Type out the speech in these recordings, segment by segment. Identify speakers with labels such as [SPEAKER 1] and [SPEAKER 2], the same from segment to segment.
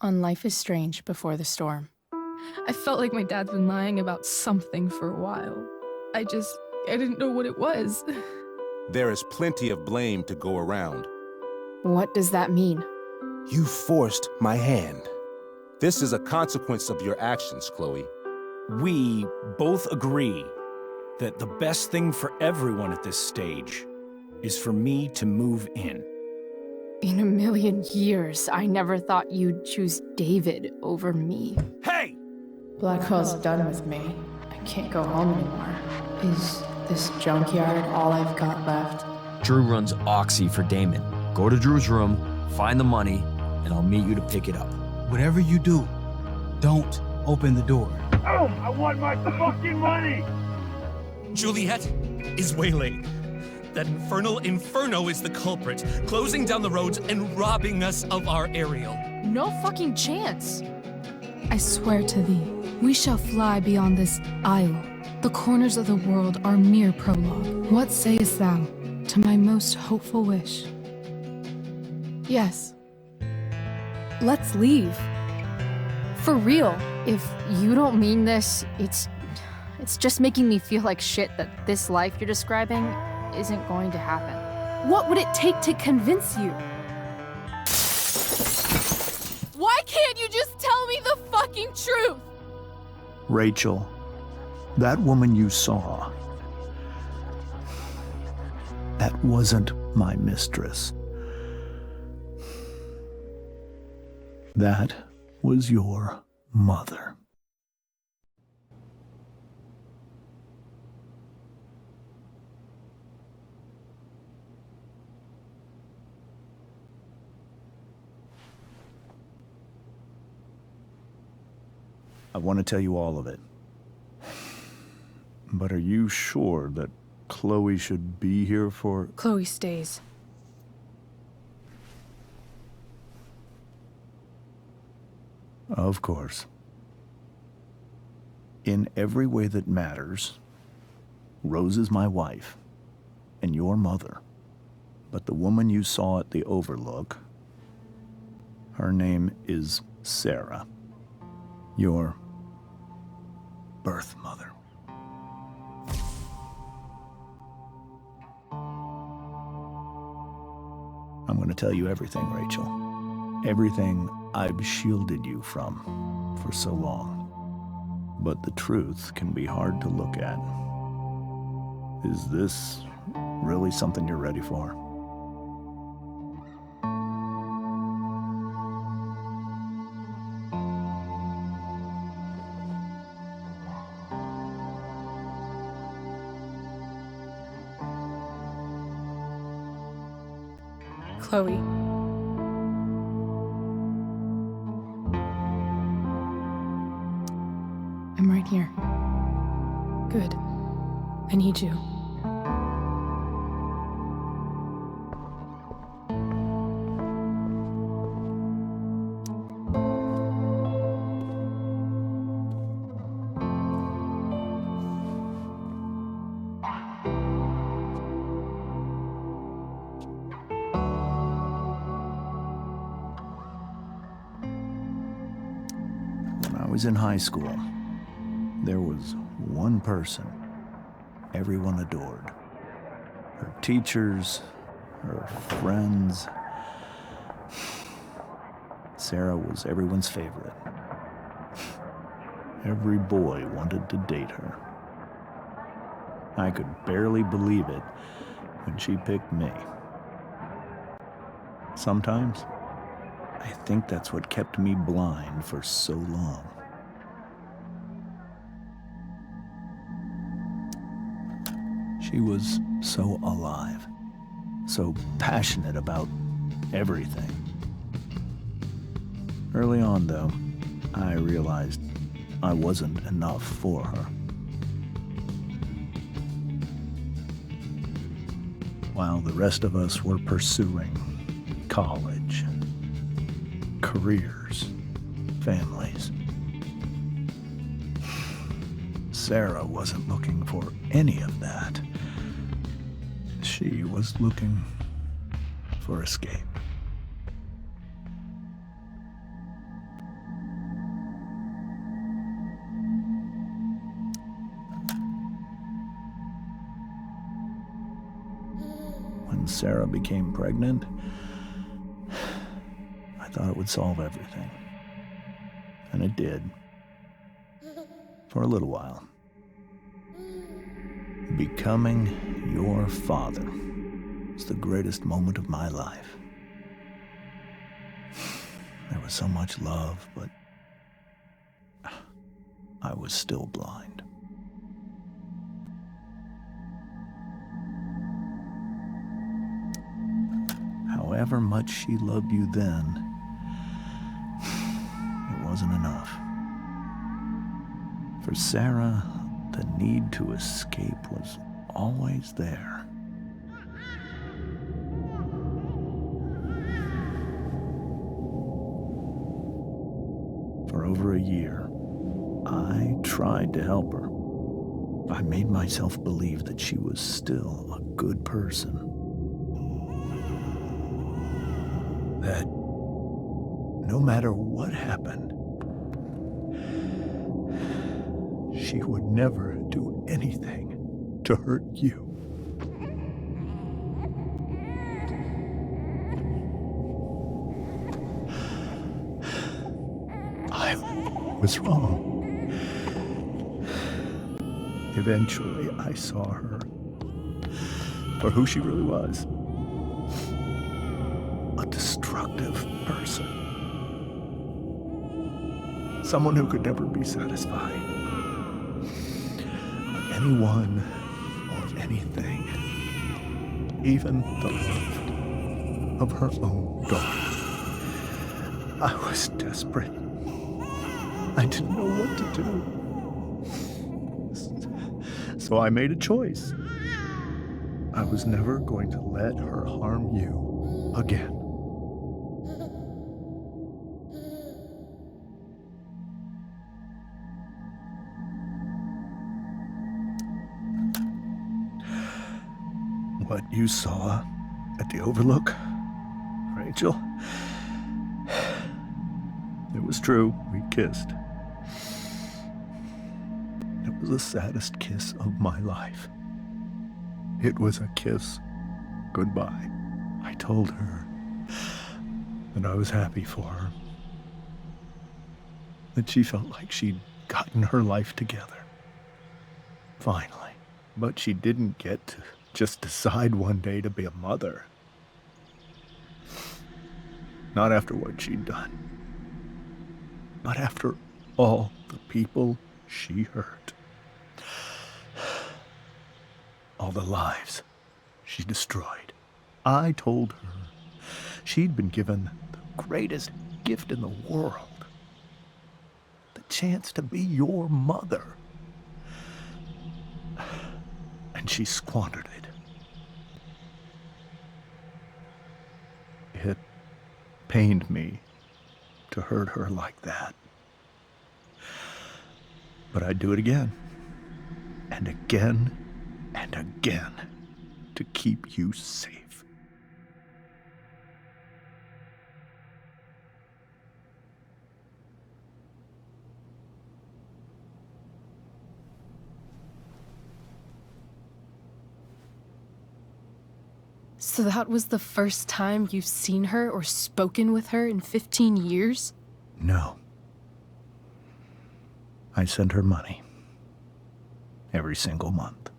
[SPEAKER 1] on Life is Strange Before the Storm. I felt like my dad's been lying about something for a while. I didn't know what it was.
[SPEAKER 2] There is plenty of blame to go around.
[SPEAKER 1] What does that mean?
[SPEAKER 2] You forced my hand. This is a consequence of your actions, Chloe.
[SPEAKER 3] We both agree that the best thing for everyone at this stage is for me to move in.
[SPEAKER 1] In a million years, I never thought you'd choose David over me.
[SPEAKER 3] Hey!
[SPEAKER 1] Blackwell's done with me. I can't go home anymore. Is this junkyard all I've got left?
[SPEAKER 4] Drew runs Oxy for Damon. Go to Drew's room, find the money, and I'll meet you to pick it up.
[SPEAKER 5] Whatever you do, don't open the door.
[SPEAKER 6] Oh, I want my fucking money!
[SPEAKER 7] Juliet is waylaid. That infernal Inferno is the culprit, closing down the roads and robbing us of our aerial.
[SPEAKER 1] No fucking chance. I swear to thee, we shall fly beyond this isle. The corners of the world are mere prologue. What sayest thou to my most hopeful wish? Yes. Let's leave. For real. If you don't mean this, it's just making me feel like shit that this life you're describing isn't going to happen. What would it take to convince you? Why can't you just tell me the fucking truth?
[SPEAKER 8] Rachel, that woman you saw, that wasn't my mistress. That was your mother. I want to tell you all of it. But are you sure that Chloe should be here for...
[SPEAKER 1] Chloe stays.
[SPEAKER 8] Of course. In every way that matters, Rose is my wife and your mother. But the woman you saw at the Overlook, her name is Sarah, your birth mother. I'm going to tell you everything, Rachel. Everything I've shielded you from for so long. But the truth can be hard to look at. Is this really something you're ready for?
[SPEAKER 1] Chloe. I'm right here. Good. I need you.
[SPEAKER 8] When I was in high school, there was one person everyone adored. Her teachers, her friends. Sarah was everyone's favorite. Every boy wanted to date her. I could barely believe it when she picked me. Sometimes, I think that's what kept me blind for so long. She was so alive, so passionate about everything. Early on, though, I realized I wasn't enough for her. While the rest of us were pursuing college, careers, families, Sarah wasn't looking for any of that. She was looking for escape. when Sarah became pregnant, I thought it would solve everything. And it did. For a little while. Becoming your father was the greatest moment of my life. There was so much love, but I was still blind. However much she loved you then, it wasn't enough. For Sarah, the need to escape was always there. For over a year, I tried to help her. I made myself believe that she was still a good person. That no matter what happened, she would never do anything to hurt you. I was wrong. Eventually, I saw her for who she really was. A destructive person. Someone who could never be satisfied. With anyone or anything. Even the love of her own daughter. I was desperate. I didn't know what to do. So I made a choice. I was never going to let her harm you again. What you saw at the Overlook, Rachel, it was true. We kissed. It was the saddest kiss of my life. It was a kiss goodbye. I told her that I was happy for her. That she felt like she'd gotten her life together. Finally. But she didn't get to just decide one day to be a mother. Not after what she'd done. Not after all the people she hurt. All the lives she destroyed. I told her she'd been given the greatest gift in the world. The chance to be your mother. And she squandered it. It pained me to hurt her like that. But I'd do it again. And again. And again. To keep you safe.
[SPEAKER 1] So that was the first time you've seen her or spoken with her in 15 years?
[SPEAKER 8] No. I sent her money. Every single month.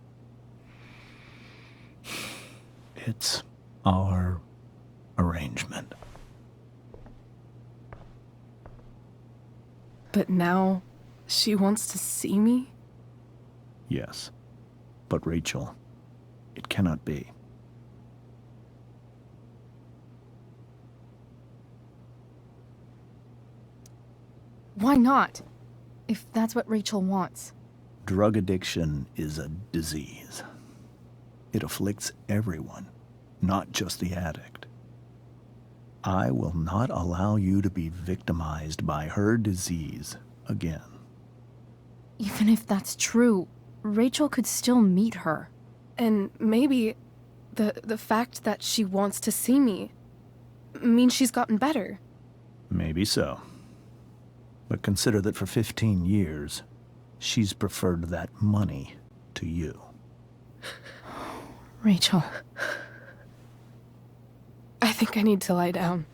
[SPEAKER 8] It's our arrangement.
[SPEAKER 1] But now she wants to see me?
[SPEAKER 8] Yes. But Rachel, it cannot be.
[SPEAKER 1] Why not? If that's what Rachel wants.
[SPEAKER 8] Drug addiction is a disease. It afflicts everyone, not just the addict. I will not allow you to be victimized by her disease again.
[SPEAKER 1] Even if that's true, Rachel could still meet her. And maybe the fact that she wants to see me means she's gotten better.
[SPEAKER 8] Maybe so. But consider that for 15 years, she's preferred that money to you.
[SPEAKER 1] Rachel. I think I need to lie down.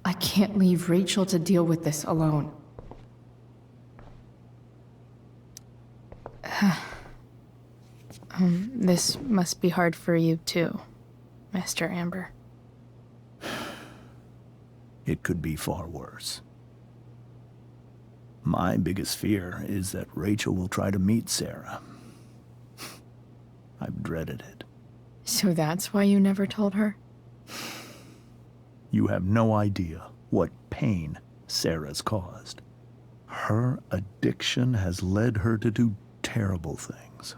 [SPEAKER 1] I can't leave Rachel to deal with this alone. This must be hard for you too, Mr. Amber.
[SPEAKER 8] It could be far worse. My biggest fear is that Rachel will try to meet Sarah. I've dreaded it.
[SPEAKER 1] So that's why you never told her?
[SPEAKER 8] You have no idea what pain Sarah's caused. Her addiction has led her to do terrible things.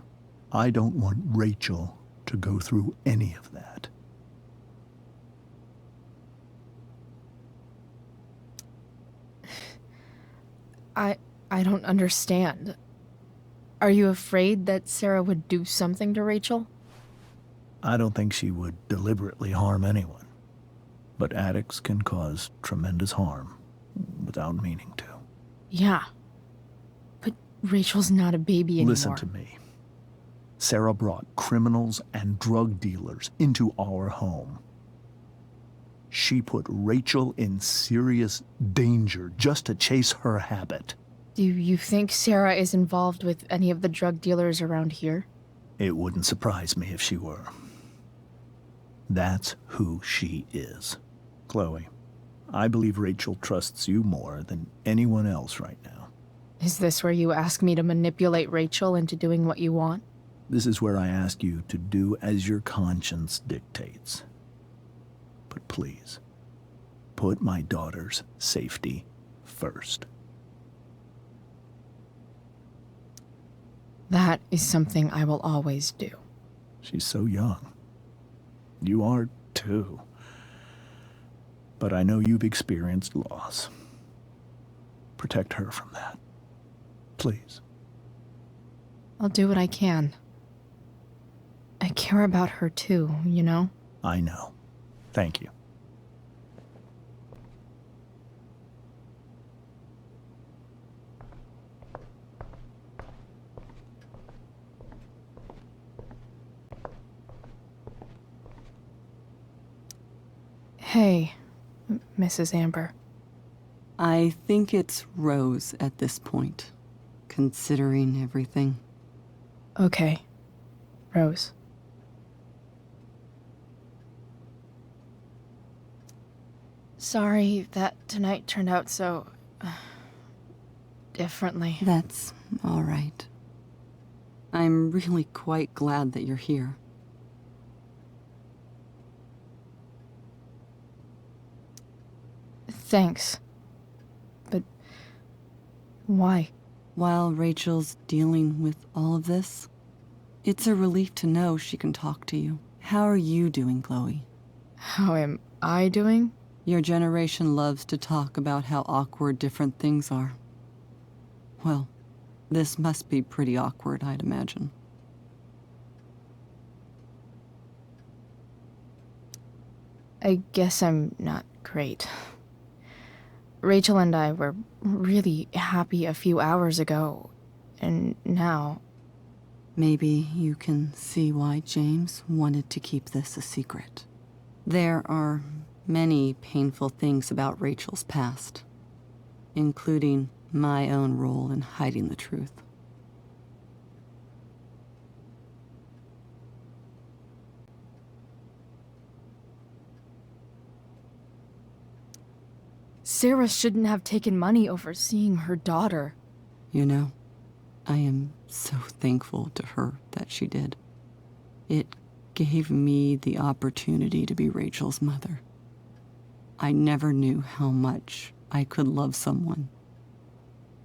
[SPEAKER 8] I don't want Rachel to go through any of that.
[SPEAKER 1] I don't understand. Are you afraid that Sarah would do something to Rachel?
[SPEAKER 8] I don't think she would deliberately harm anyone. But addicts can cause tremendous harm without meaning to.
[SPEAKER 1] Yeah. But Rachel's not a baby anymore.
[SPEAKER 8] Listen to me. Sarah brought criminals and drug dealers into our home. She put Rachel in serious danger just to chase her habit.
[SPEAKER 1] Do you think Sarah is involved with any of the drug dealers around here?
[SPEAKER 8] It wouldn't surprise me if she were. That's who she is. Chloe, I believe Rachel trusts you more than anyone else right now.
[SPEAKER 1] Is this where you ask me to manipulate Rachel into doing what you want?
[SPEAKER 8] This is where I ask you to do as your conscience dictates. But please, put my daughter's safety first.
[SPEAKER 1] That is something I will always do.
[SPEAKER 8] She's so young. You are too. But I know you've experienced loss. Protect her from that. Please.
[SPEAKER 1] I'll do what I can. I care about her too, you know?
[SPEAKER 8] I know. Thank you.
[SPEAKER 1] Hey, Mrs. Amber.
[SPEAKER 9] I think it's Rose at this point, considering everything.
[SPEAKER 1] Okay. Rose. Sorry that tonight turned out so... differently.
[SPEAKER 9] That's all right. I'm really quite glad that you're here.
[SPEAKER 1] Thanks. But... why?
[SPEAKER 9] While Rachel's dealing with all of this, it's a relief to know she can talk to you. How are you doing, Chloe?
[SPEAKER 1] How am I doing?
[SPEAKER 9] Your generation loves to talk about how awkward different things are. Well, this must be pretty awkward, I'd imagine.
[SPEAKER 1] I guess I'm not great. Rachel and I were really happy a few hours ago, and now...
[SPEAKER 9] Maybe you can see why James wanted to keep this a secret. There are many painful things about Rachel's past, including my own role in hiding the truth.
[SPEAKER 1] Sarah shouldn't have taken money over seeing her daughter.
[SPEAKER 9] You know, I am so thankful to her that she did. It gave me the opportunity to be Rachel's mother. I never knew how much I could love someone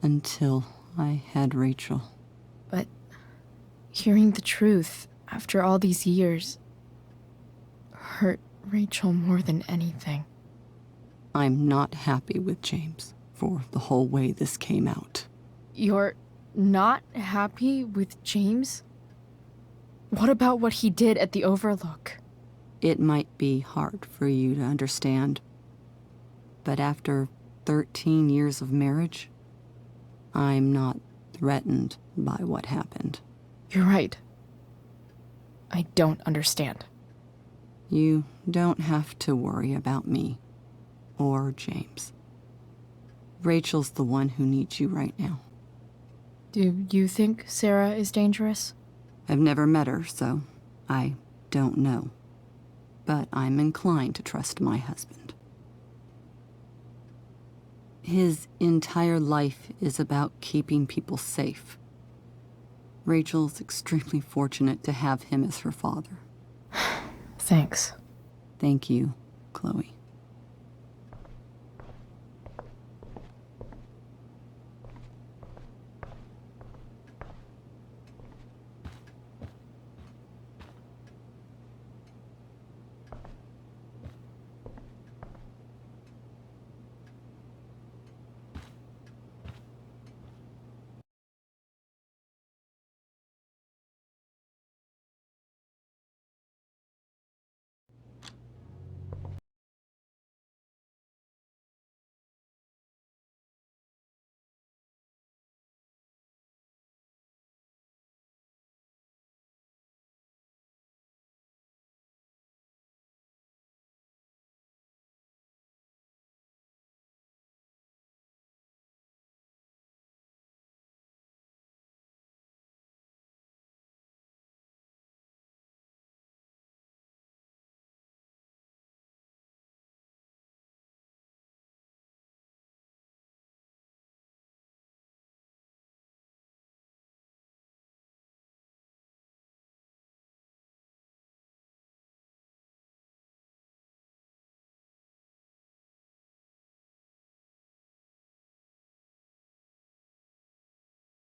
[SPEAKER 9] until I had Rachel.
[SPEAKER 1] But hearing the truth after all these years hurt Rachel more than anything.
[SPEAKER 9] I'm not happy with James for the whole way this came out.
[SPEAKER 1] You're not happy with James? What about what he did at the Overlook?
[SPEAKER 9] It might be hard for you to understand, but after 13 years of marriage, I'm not threatened by what happened.
[SPEAKER 1] You're right. I don't understand.
[SPEAKER 9] You don't have to worry about me or James. Rachel's the one who needs you right now.
[SPEAKER 1] Do you think Sarah is dangerous?
[SPEAKER 9] I've never met her, so I don't know. But I'm inclined to trust my husband. His entire life is about keeping people safe. Rachel's extremely fortunate to have him as her father.
[SPEAKER 1] Thanks.
[SPEAKER 9] Thank you, Chloe.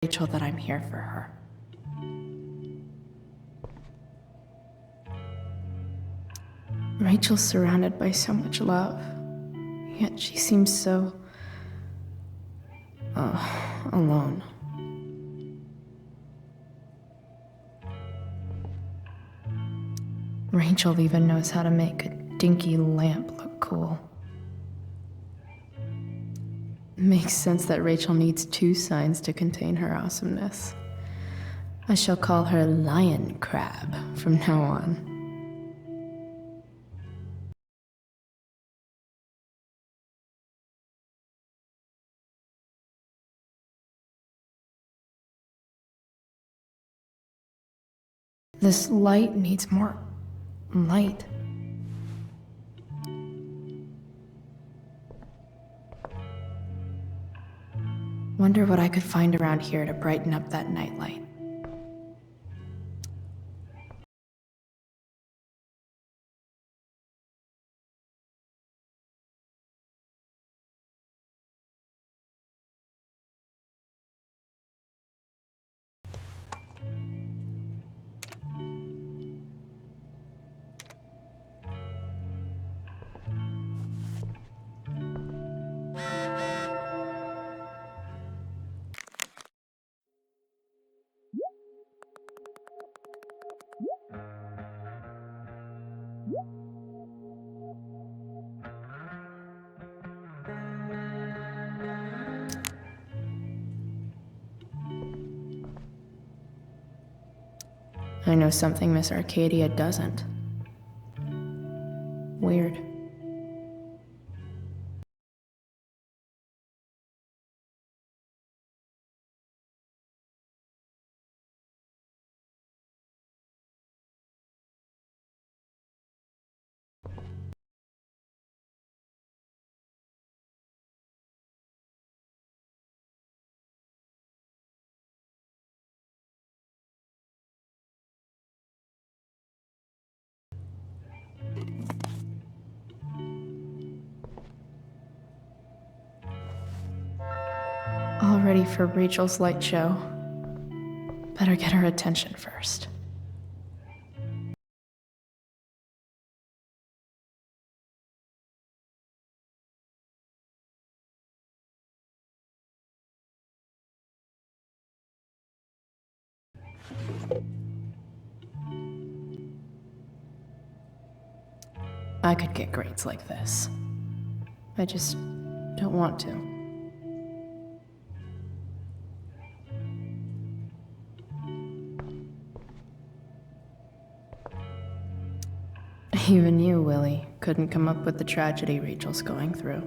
[SPEAKER 1] Rachel that I'm here for her. Rachel's surrounded by so much love, yet she seems so... alone. Rachel even knows how to make a dinky lamp look cool. Makes sense that Rachel needs 2 signs to contain her awesomeness. I shall call her Lion Crab from now on. This light needs more light. Wonder what I could find around here to brighten up that nightlight. I know something Miss Arcadia doesn't. Weird. All ready for Rachel's light show. Better get her attention first. I could get grades like this. I just don't want to. Even you, Willie, couldn't come up with the tragedy Rachel's going through.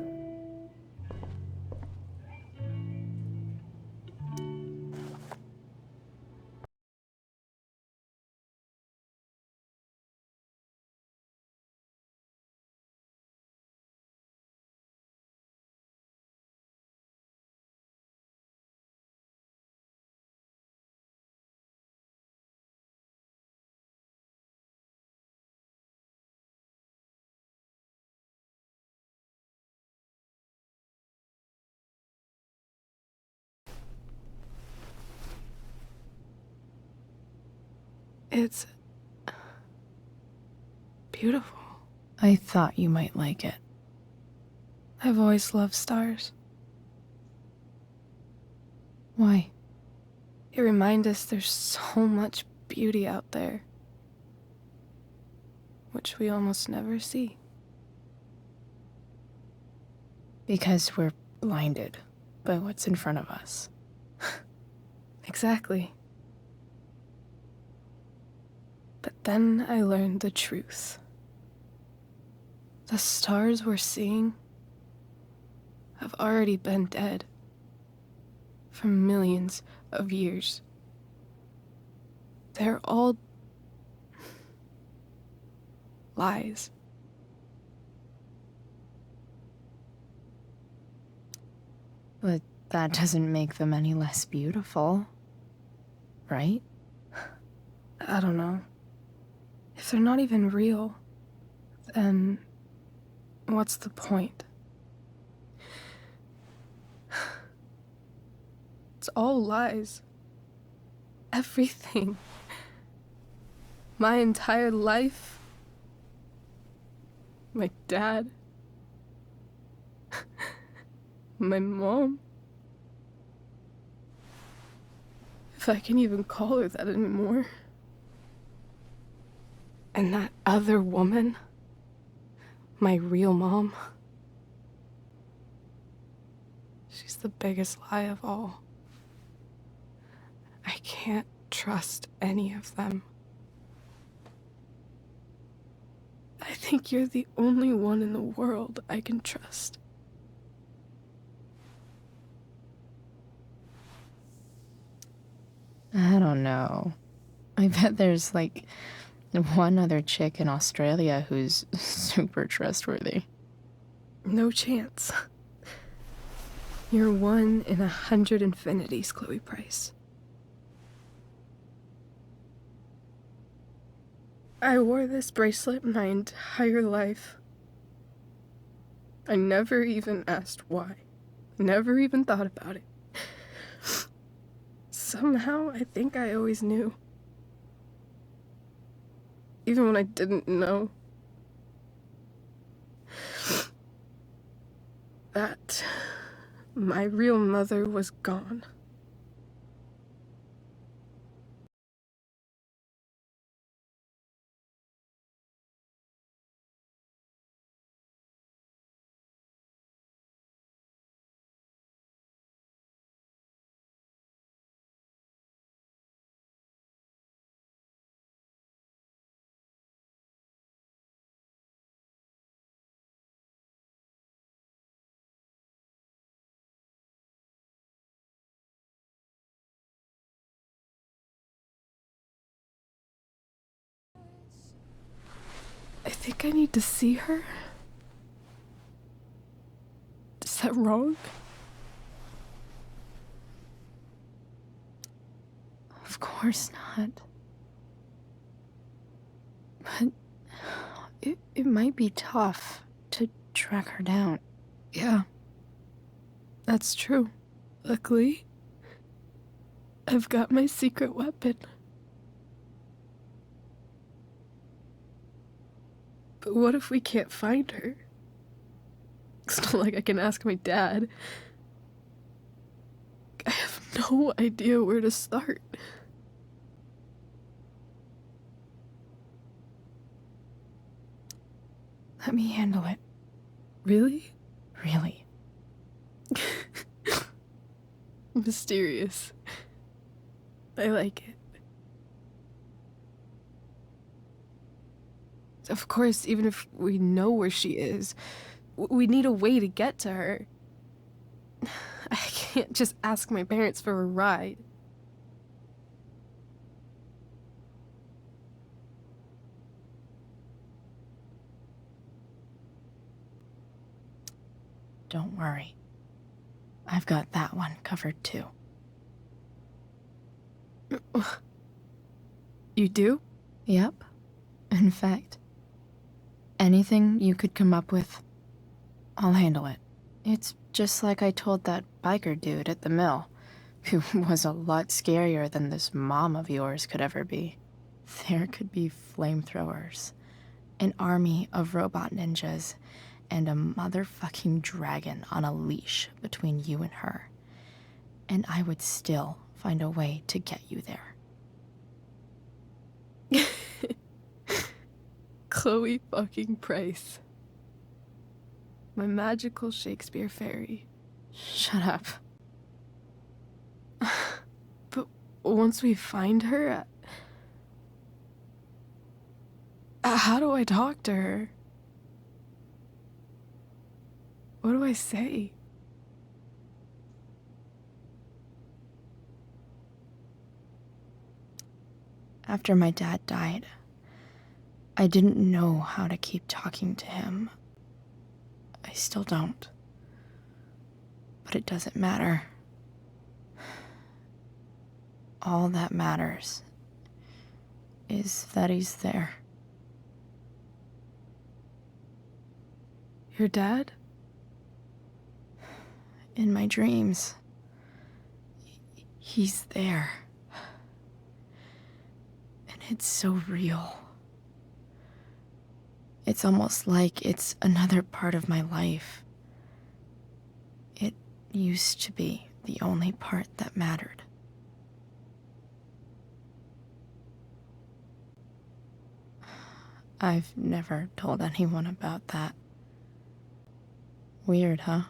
[SPEAKER 10] It's beautiful.
[SPEAKER 1] I thought you might like it.
[SPEAKER 10] I've always loved stars.
[SPEAKER 1] Why?
[SPEAKER 10] They remind us there's so much beauty out there, which we almost never see.
[SPEAKER 1] Because we're blinded by what's in front of us.
[SPEAKER 10] Exactly. But then I learned the truth. The stars we're seeing have already been dead for millions of years. They're all lies.
[SPEAKER 1] But that doesn't make them any less beautiful, right?
[SPEAKER 10] I don't know. If they're not even real, then what's the point? It's all lies. Everything. My entire life. My dad. My mom. If I can even call her that anymore. And that other woman, my real mom, she's the biggest lie of all. I can't trust any of them. I think you're the only one in the world I can trust.
[SPEAKER 1] I don't know. I bet there's like one other chick in Australia who's super trustworthy.
[SPEAKER 10] No chance. You're 1 in 100 infinities, Chloe Price. I wore this bracelet my entire life. I never even asked why. Never even thought about it. Somehow, I think I always knew. Even when I didn't know. That my real mother was gone. I think I need to see her. Is that wrong?
[SPEAKER 1] Of course not. But it might be tough to track her down.
[SPEAKER 10] Yeah. That's true. Luckily, I've got my secret weapon. But what if we can't find her? It's not like I can ask my dad. I have no idea where to start.
[SPEAKER 1] Let me handle it.
[SPEAKER 10] Really?
[SPEAKER 1] Really.
[SPEAKER 10] Mysterious. I like it. Of course, even if we know where she is, we need a way to get to her. I can't just ask my parents for a ride.
[SPEAKER 1] Don't worry. I've got that one covered too.
[SPEAKER 10] You do?
[SPEAKER 1] Yep. In fact, anything you could come up with, I'll handle it. It's just like I told that biker dude at the mill, who was a lot scarier than this mom of yours could ever be. There could be flamethrowers, an army of robot ninjas, and a motherfucking dragon on a leash between you and her. And I would still find a way to get you there.
[SPEAKER 10] Chloe fucking Price. My magical Shakespeare fairy.
[SPEAKER 1] Shut up.
[SPEAKER 10] But once we find her, how do I talk to her? What do I say?
[SPEAKER 1] After my dad died, I didn't know how to keep talking to him. I still don't. But it doesn't matter. All that matters is that he's there.
[SPEAKER 10] Your dad?
[SPEAKER 1] In my dreams, he's there. And it's so real. It's almost like it's another part of my life. It used to be the only part that mattered. I've never told anyone about that. Weird, huh?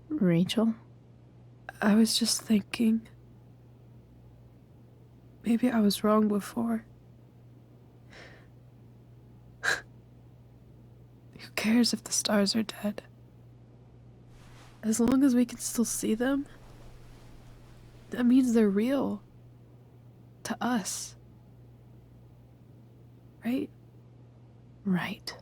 [SPEAKER 1] Rachel?
[SPEAKER 10] I was just thinking. Maybe I was wrong before. Who cares if the stars are dead? As long as we can still see them, that means they're real. To us. Right?
[SPEAKER 1] Right.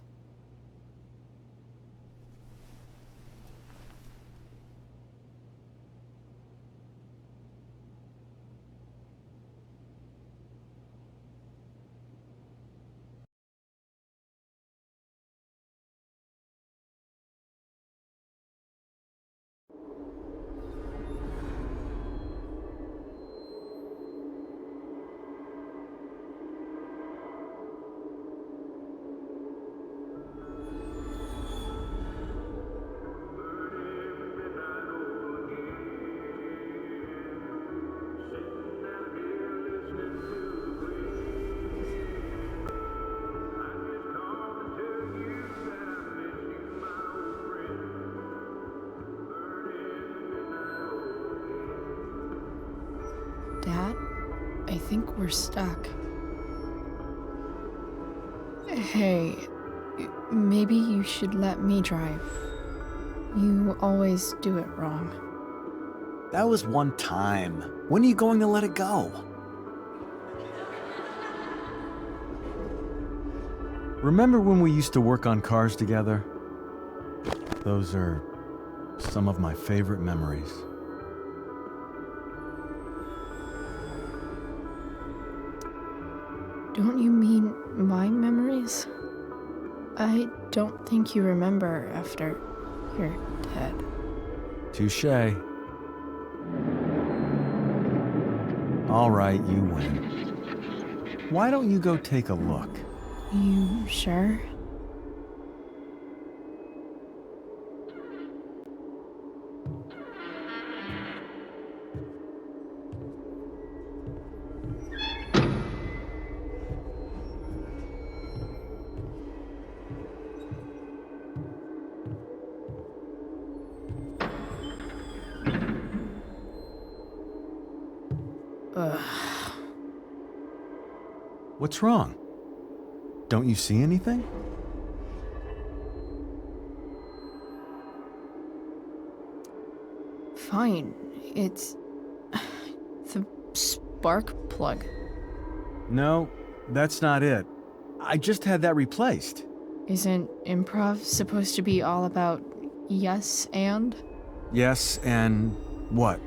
[SPEAKER 1] Dad, I think we're stuck. Hey, maybe you should let me drive. You always do it wrong.
[SPEAKER 11] That was one time. When are you going to let it go?
[SPEAKER 4] Remember when we used to work on cars together? Those are some of my favorite memories.
[SPEAKER 1] Don't you mean my memories? I don't think you remember after
[SPEAKER 10] You're dead.
[SPEAKER 4] Touché. All right, you win. Why don't you go take a look?
[SPEAKER 10] You sure? Ugh.
[SPEAKER 4] What's wrong? Don't you see anything?
[SPEAKER 1] Fine. It's the spark plug.
[SPEAKER 4] No, that's not it. I just had that replaced.
[SPEAKER 1] Isn't improv supposed to be all about yes and?
[SPEAKER 4] Yes, and what?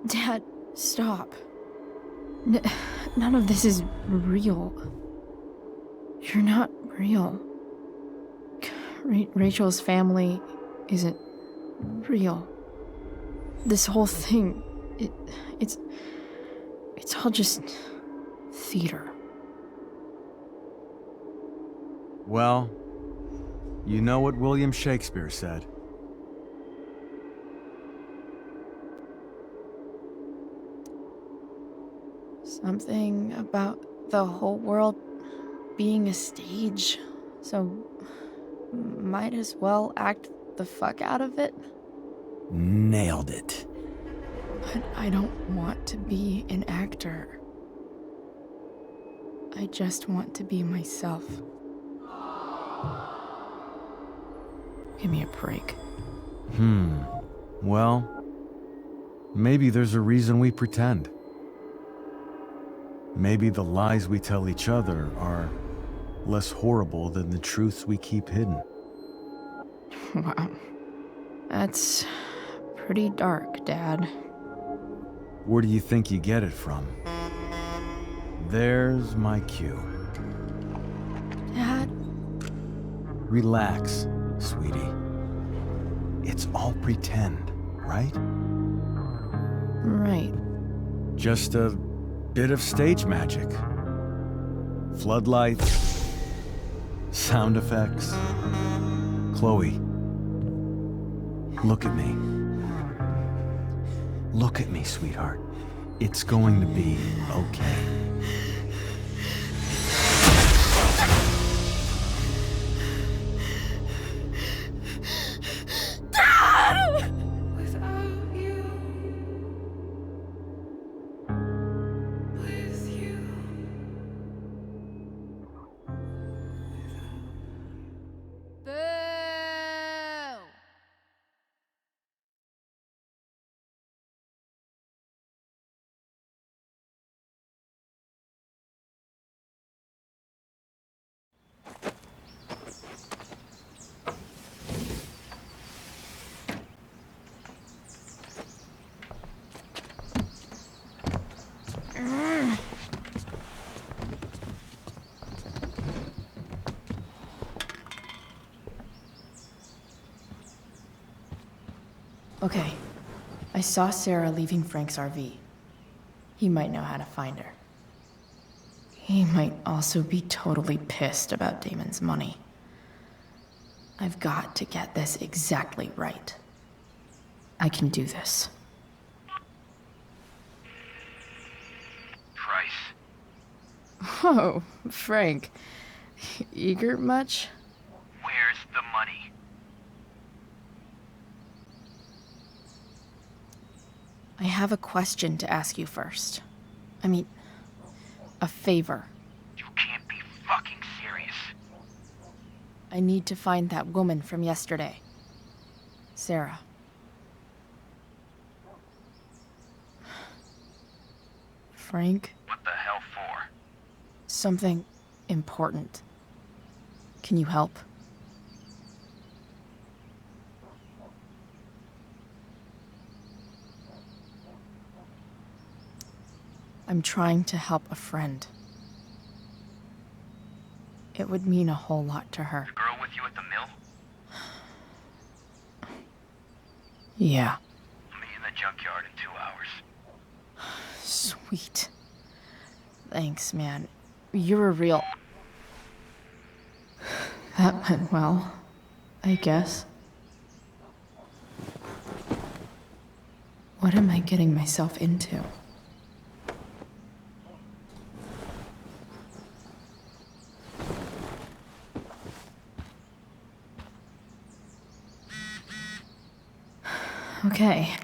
[SPEAKER 1] Dad, stop. None of this is real. You're not real. Rachel's family isn't real. This whole thing, it's all just theater.
[SPEAKER 4] Well, you know what William Shakespeare said.
[SPEAKER 1] Something about the whole world being a stage, so might as well act the fuck out of it.
[SPEAKER 11] Nailed it.
[SPEAKER 1] But I don't want to be an actor. I just want to be myself. Give me a break.
[SPEAKER 4] Well, maybe there's a reason we pretend. Maybe the lies we tell each other are less horrible than the truths we keep hidden.
[SPEAKER 1] Wow. That's pretty dark, Dad.
[SPEAKER 4] Where do you think you get it from? There's my cue.
[SPEAKER 1] Dad?
[SPEAKER 4] Relax, sweetie. It's all pretend, right?
[SPEAKER 1] Right.
[SPEAKER 4] Just a bit of stage magic. Floodlights, sound effects. Chloe, look at me. Look at me, sweetheart. It's going to be okay.
[SPEAKER 1] Okay. I saw Sarah leaving Frank's RV. He might know how to find her. He might also be totally pissed about Damon's money. I've got to get this exactly right. I can do this.
[SPEAKER 12] Price.
[SPEAKER 1] Oh, Frank. Eager much?
[SPEAKER 12] Where's the money?
[SPEAKER 1] I have a question to ask you first. I mean, a favor.
[SPEAKER 12] You can't be fucking serious.
[SPEAKER 1] I need to find that woman from yesterday. Sarah. Frank?
[SPEAKER 12] What the hell for?
[SPEAKER 1] Something important. Can you help? I'm trying to help a friend. it would mean a whole lot to her.
[SPEAKER 12] The girl with you at the mill?
[SPEAKER 1] Yeah.
[SPEAKER 12] I'll meet in the junkyard in 2 hours.
[SPEAKER 1] Sweet. Thanks, man. You're a real... That went well, I guess. What am I getting myself into? Okay.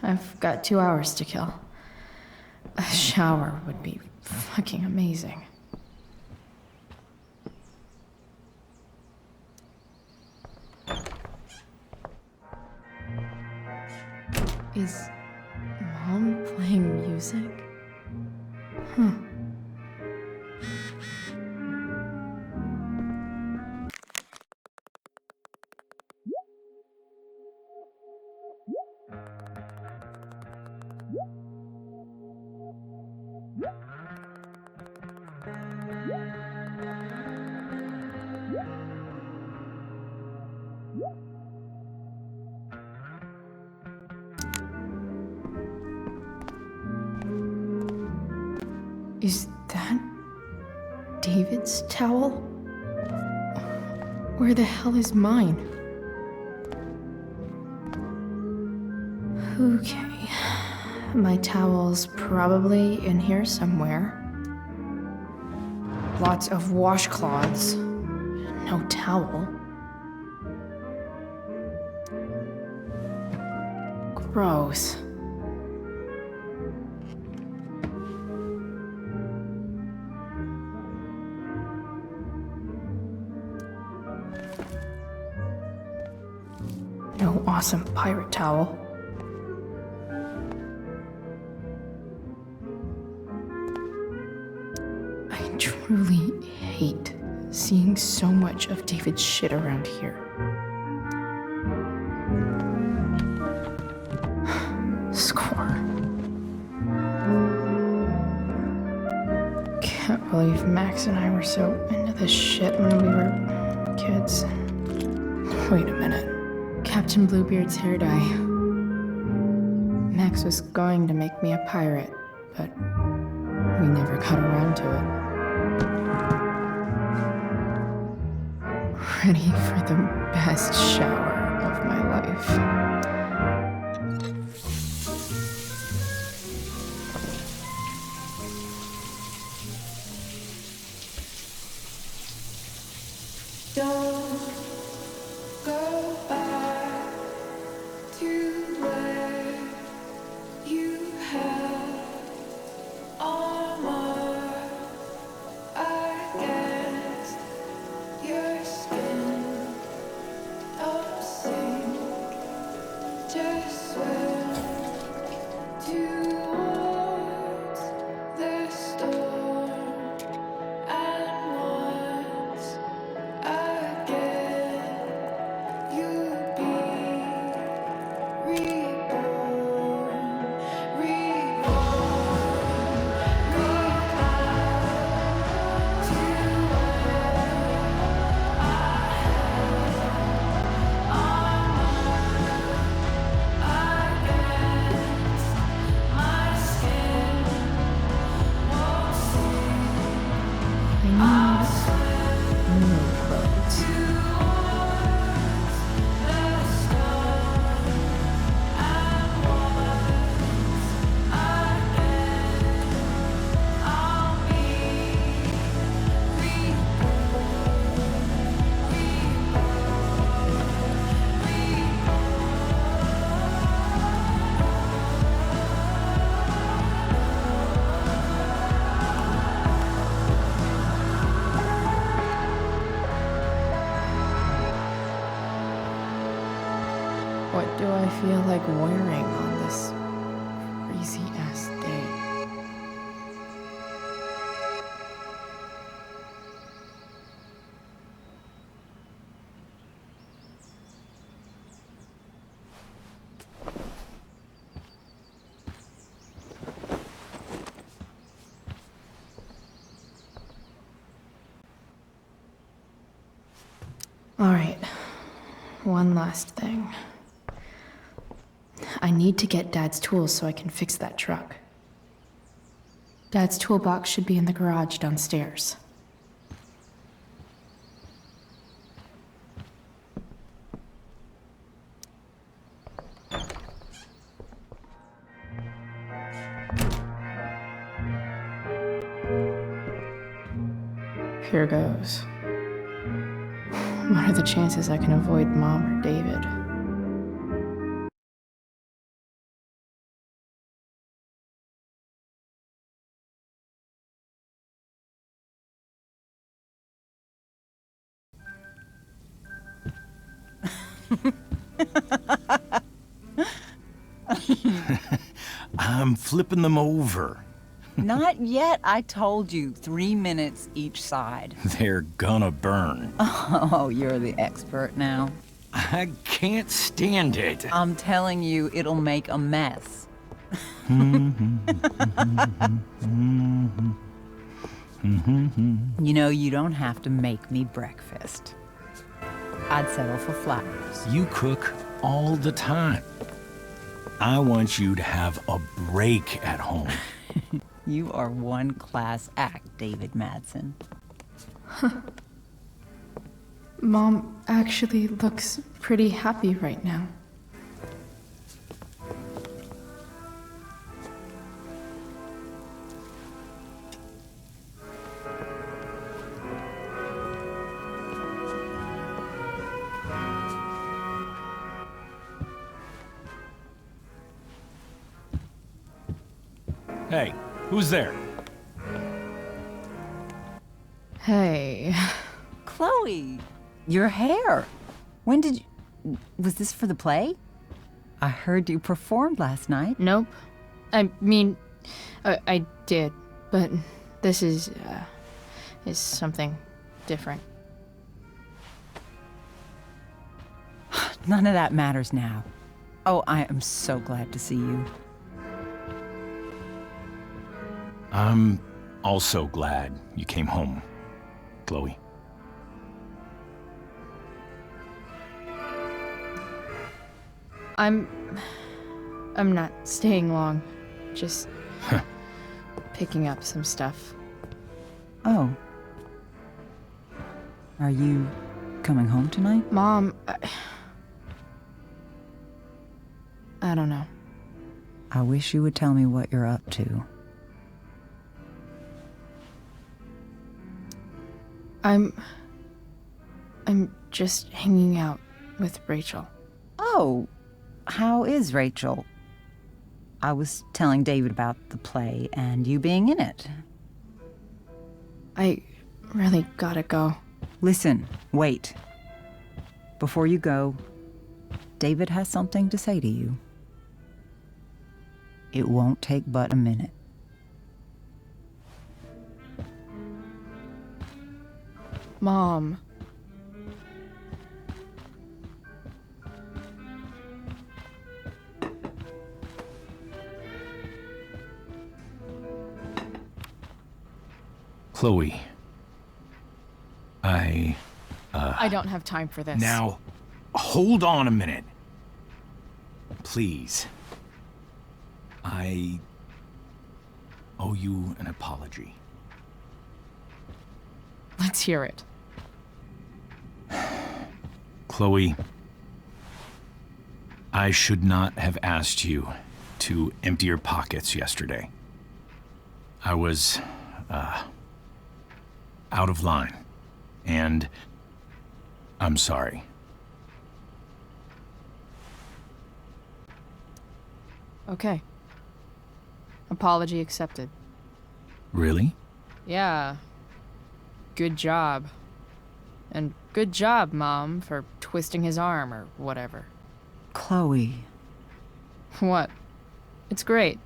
[SPEAKER 1] I've got 2 hours to kill. A shower would be fucking amazing. Is Mom playing music? Huh. Is that David's towel? Where the hell is mine? Okay. My towel's probably in here somewhere. Lots of washcloths. No towel. Gross. No awesome pirate towel. I truly hate seeing so much of David's shit around here. Score. Can't believe Max and I were so into this shit when we were kids. Wait a minute. Captain Bluebeard's hair dye. Max was going to make me a pirate, but we never got around to it. Ready for the best shower of my life.
[SPEAKER 13] Don't go back to where you had armor against your skin. Don't sink, just swim towards the storm. And once again
[SPEAKER 1] what do I feel like wearing on this crazy-ass day? All right, one last thing. I need to get Dad's tools so I can fix that truck. Dad's toolbox should be in the garage downstairs. Here goes. What are the chances I can avoid Mom or David?
[SPEAKER 3] I'm flipping them over.
[SPEAKER 14] Not yet. I told you, 3 minutes each side.
[SPEAKER 3] They're gonna burn.
[SPEAKER 14] Oh, you're the expert now.
[SPEAKER 3] I can't stand it.
[SPEAKER 14] I'm telling you, it'll make a mess. You know, you don't have to make me breakfast. I'd settle for flowers.
[SPEAKER 3] You cook all the time. I want you to have a break at home.
[SPEAKER 14] You are one class act, David Madsen.
[SPEAKER 1] Mom actually looks pretty happy right now.
[SPEAKER 3] Hey, who's there?
[SPEAKER 1] Hey.
[SPEAKER 14] Chloe, your hair. When did you... Was this for the play? I heard you performed last night.
[SPEAKER 1] Nope. I mean, I did, but this is something different.
[SPEAKER 14] None of that matters now. Oh, I am so glad to see you.
[SPEAKER 3] I'm also glad you came home, Chloe.
[SPEAKER 1] I'm not staying long. Just picking up some stuff.
[SPEAKER 14] Oh. Are you coming home tonight?
[SPEAKER 1] Mom, I don't know.
[SPEAKER 14] I wish you would tell me what you're up to.
[SPEAKER 1] I'm just hanging out with Rachel.
[SPEAKER 14] Oh, how is Rachel? I was telling David about the play and you being in it.
[SPEAKER 1] I really gotta go.
[SPEAKER 14] Listen, wait. Before you go, David has something to say to you. It won't take but a minute.
[SPEAKER 1] Mom.
[SPEAKER 3] Chloe.
[SPEAKER 1] I don't have time for this.
[SPEAKER 3] Now, hold on a minute. Please. I owe you an apology.
[SPEAKER 1] Let's hear it.
[SPEAKER 3] Chloe, I should not have asked you to empty your pockets yesterday. I was, out of line, and I'm sorry.
[SPEAKER 1] Okay. Apology accepted.
[SPEAKER 3] Really?
[SPEAKER 1] Yeah. Good job. And good job, Mom, for twisting his arm or whatever.
[SPEAKER 9] Chloe.
[SPEAKER 1] What? It's great.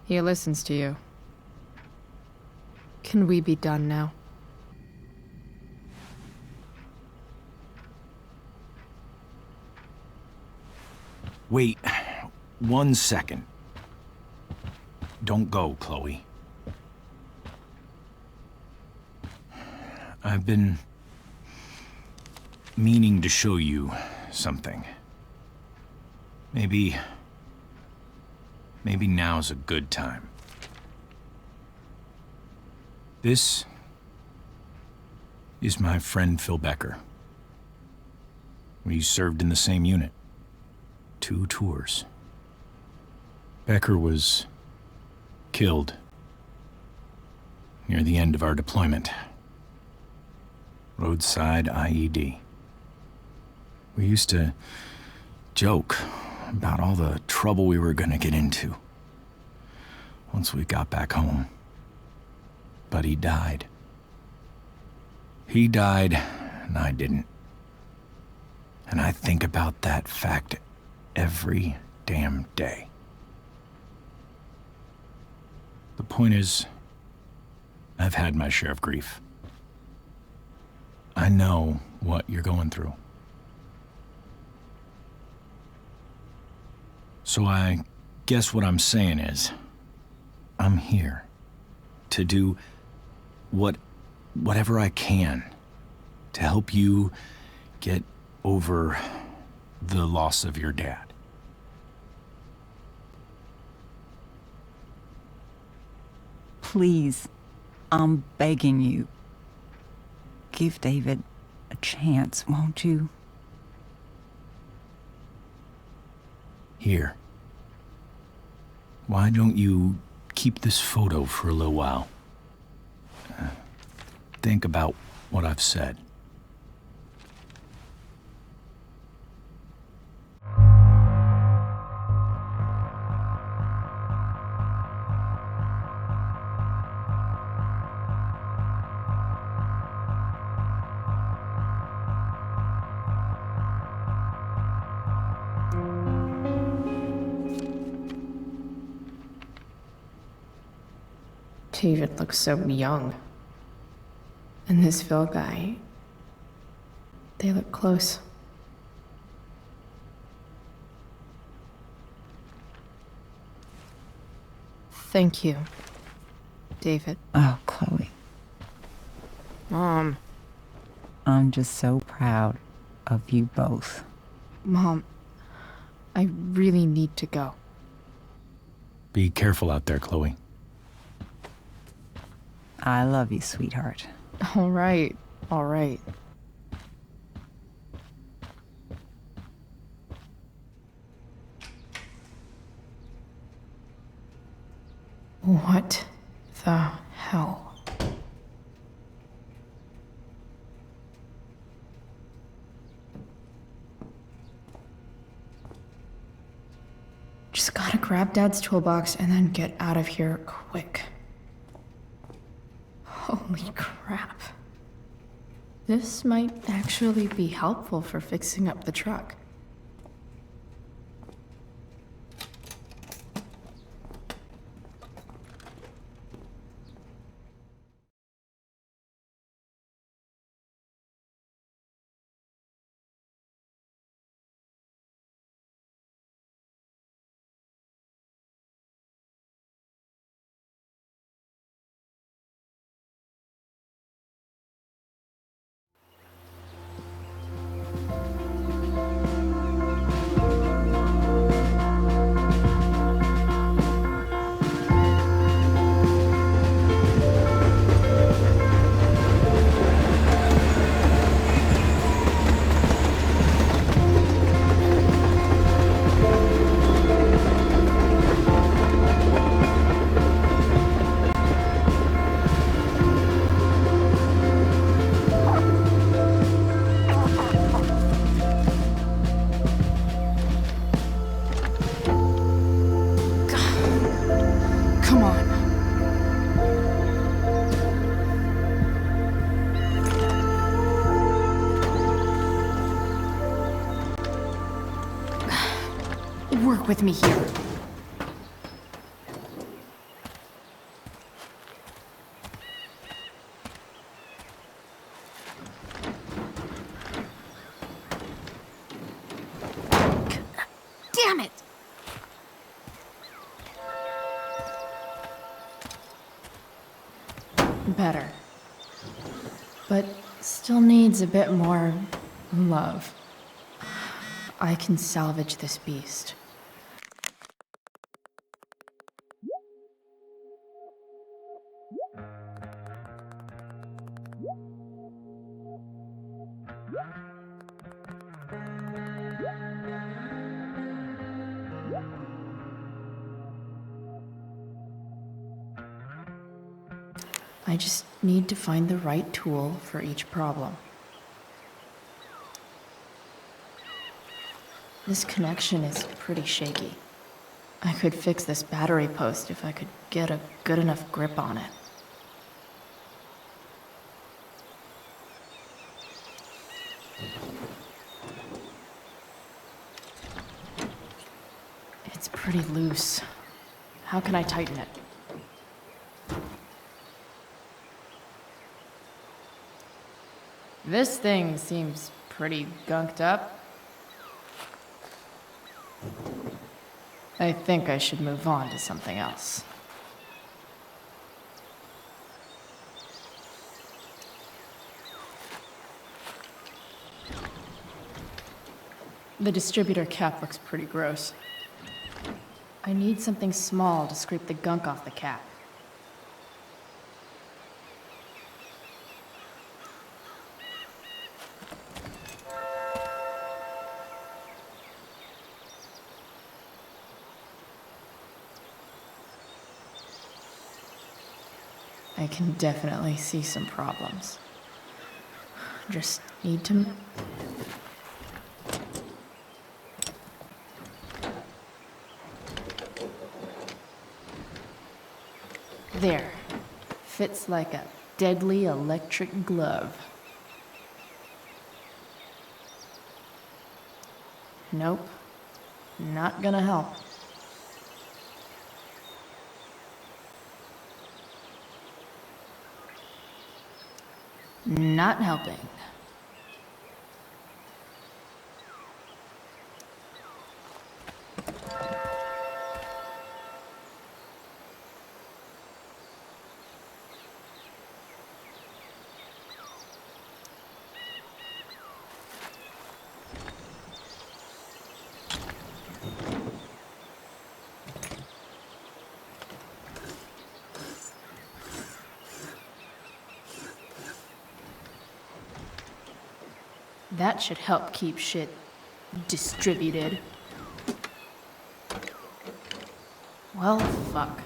[SPEAKER 1] He listens to you. Can we be done now?
[SPEAKER 3] Wait 1 second. Don't go, Chloe. I've been meaning to show you something. Maybe now's a good time. This is my friend Phil Becker. We served in the same unit. 2 tours. Becker was killed near the end of our deployment. Roadside IED. We used to joke about all the trouble we were gonna get into once we got back home. But he died. He died, and I didn't. And I think about that fact every damn day. The point is, I've had my share of grief. I know what you're going through. So I guess what I'm saying is, I'm here to do whatever I can to help you get over the loss of your dad.
[SPEAKER 14] Please, I'm begging you. Give David a chance, won't you?
[SPEAKER 3] Here. Why don't you keep this photo for a little while? Think about what I've said.
[SPEAKER 1] David looks so young. And this Phil guy, they look close. Thank you, David.
[SPEAKER 14] Oh, Chloe.
[SPEAKER 1] Mom.
[SPEAKER 14] I'm just so proud of you both.
[SPEAKER 1] Mom, I really need to go.
[SPEAKER 3] Be careful out there, Chloe.
[SPEAKER 14] I love you, sweetheart.
[SPEAKER 1] All right, all right. What the hell? Just gotta grab Dad's toolbox and then get out of here quick. Holy crap. This might actually be helpful for fixing up the truck. Work with me here. Damn it! Better. But still needs a bit more love. I can salvage this beast. I just need to find the right tool for each problem. This connection is pretty shaky. I could fix this battery post if I could get a good enough grip on it. It's pretty loose. How can I tighten it? This thing seems pretty gunked up. I think I should move on to something else. The distributor cap looks pretty gross. I need something small to scrape the gunk off the cap. I can definitely see some problems. Just need to... There. Fits like a deadly electric glove. Nope. Not gonna help. Not helping. That should help keep shit distributed. Well, fuck.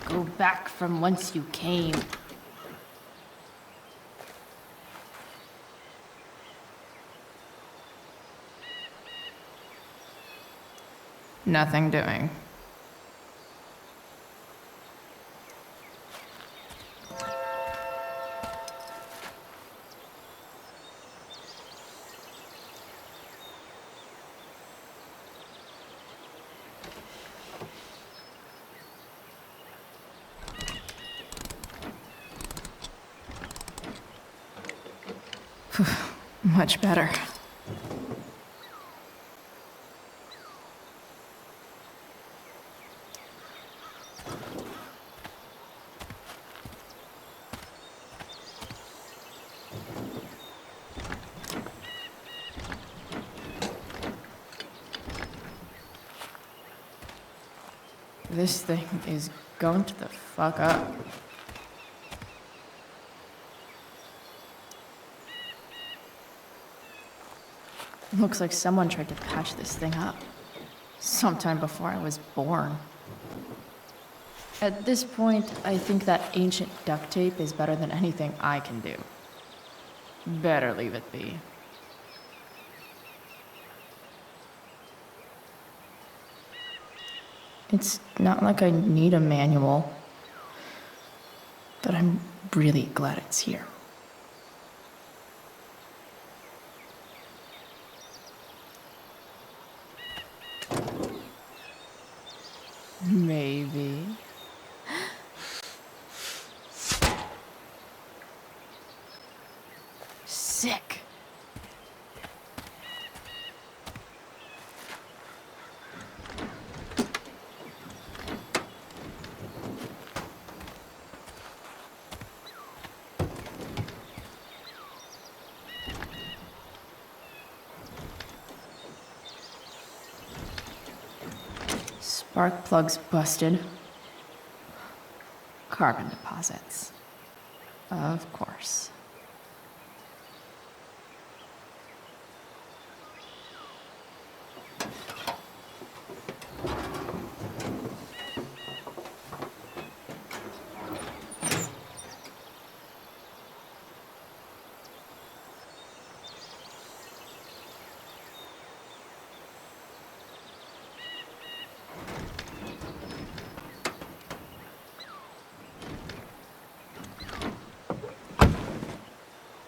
[SPEAKER 1] Go back from whence you came. Nothing doing. Much better. This thing is going to the fuck up. Looks like someone tried to patch this thing up. Sometime before I was born. At this point, I think that ancient duct tape is better than anything I can do. Better leave it be. It's not like I need a manual, but I'm really glad it's here. Maybe. Sick. Spark plugs busted. Carbon deposits. Of course.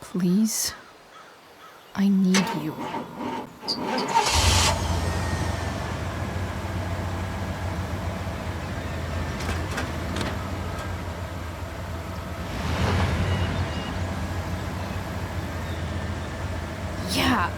[SPEAKER 1] Please, I need you. Yeah.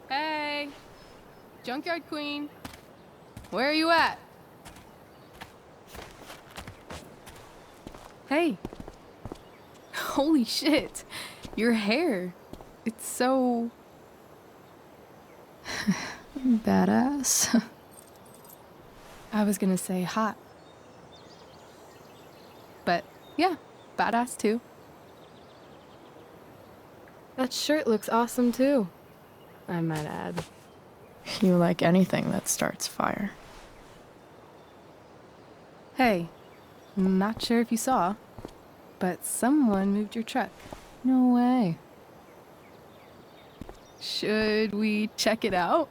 [SPEAKER 15] Hey, Junkyard Queen, where are you at? Hey, holy shit, your hair, it's so
[SPEAKER 1] Badass.
[SPEAKER 15] I was gonna say hot, but yeah, badass too. That shirt looks awesome too, I might add.
[SPEAKER 1] You like anything that starts fire.
[SPEAKER 15] Hey, not sure if you saw, but someone moved your truck.
[SPEAKER 1] No way.
[SPEAKER 15] Should we check it out?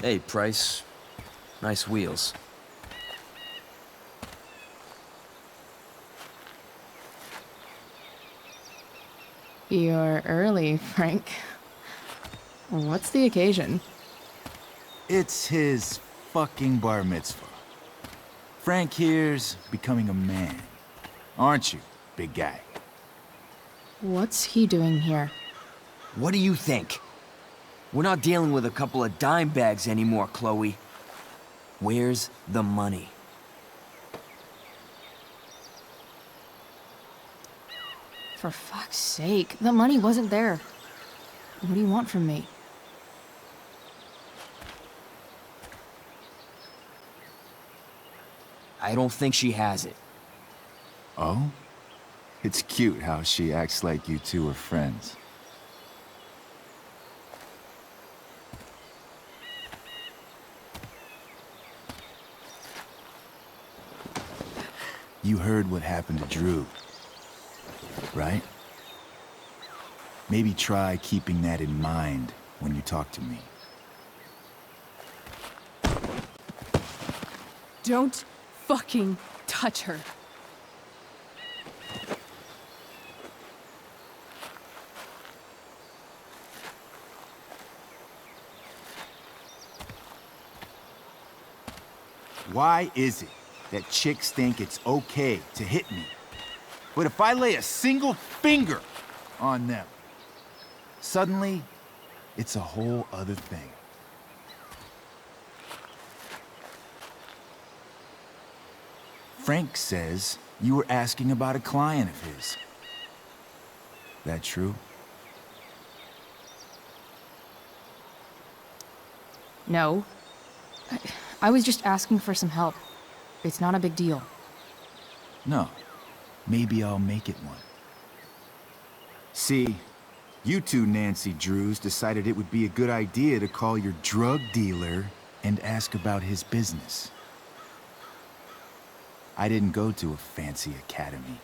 [SPEAKER 16] Hey, Price. Nice wheels.
[SPEAKER 1] You're early, Frank. What's the occasion?
[SPEAKER 17] It's his fucking bar mitzvah. Frank here's becoming a man. Aren't you, big guy?
[SPEAKER 1] What's he doing here?
[SPEAKER 16] What do you think? We're not dealing with a couple of dime bags anymore, Chloe. Where's the money?
[SPEAKER 1] For fuck's sake, the money wasn't there. What do you want from me?
[SPEAKER 16] I don't think she has it.
[SPEAKER 17] Oh? It's cute how she acts like you two are friends. You heard what happened to Drew, right? Maybe try keeping that in mind when you talk to me.
[SPEAKER 15] Don't fucking touch her.
[SPEAKER 17] Why is it that chicks think it's okay to hit me? But if I lay a single finger on them, suddenly, it's a whole other thing. Frank says you were asking about a client of his. That true?
[SPEAKER 1] No. I was just asking for some help. It's not a big deal.
[SPEAKER 17] No. Maybe I'll make it one. See, you two Nancy Drews decided it would be a good idea to call your drug dealer and ask about his business. I didn't go to a fancy academy,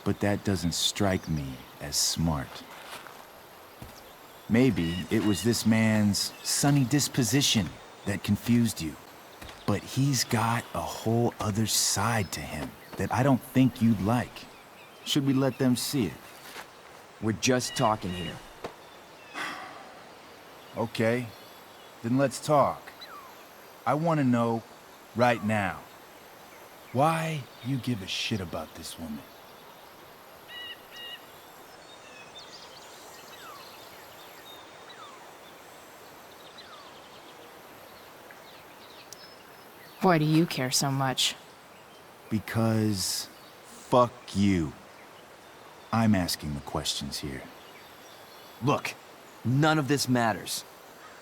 [SPEAKER 17] but that doesn't strike me as smart. Maybe it was this man's sunny disposition that confused you. But he's got a whole other side to him that I don't think you'd like. Should we let them see it?
[SPEAKER 16] We're just talking here.
[SPEAKER 17] Okay, then let's talk. I want to know right now why you give a shit about this woman.
[SPEAKER 1] Why do you care so much?
[SPEAKER 17] Because fuck you. I'm asking the questions here.
[SPEAKER 16] Look, none of this matters.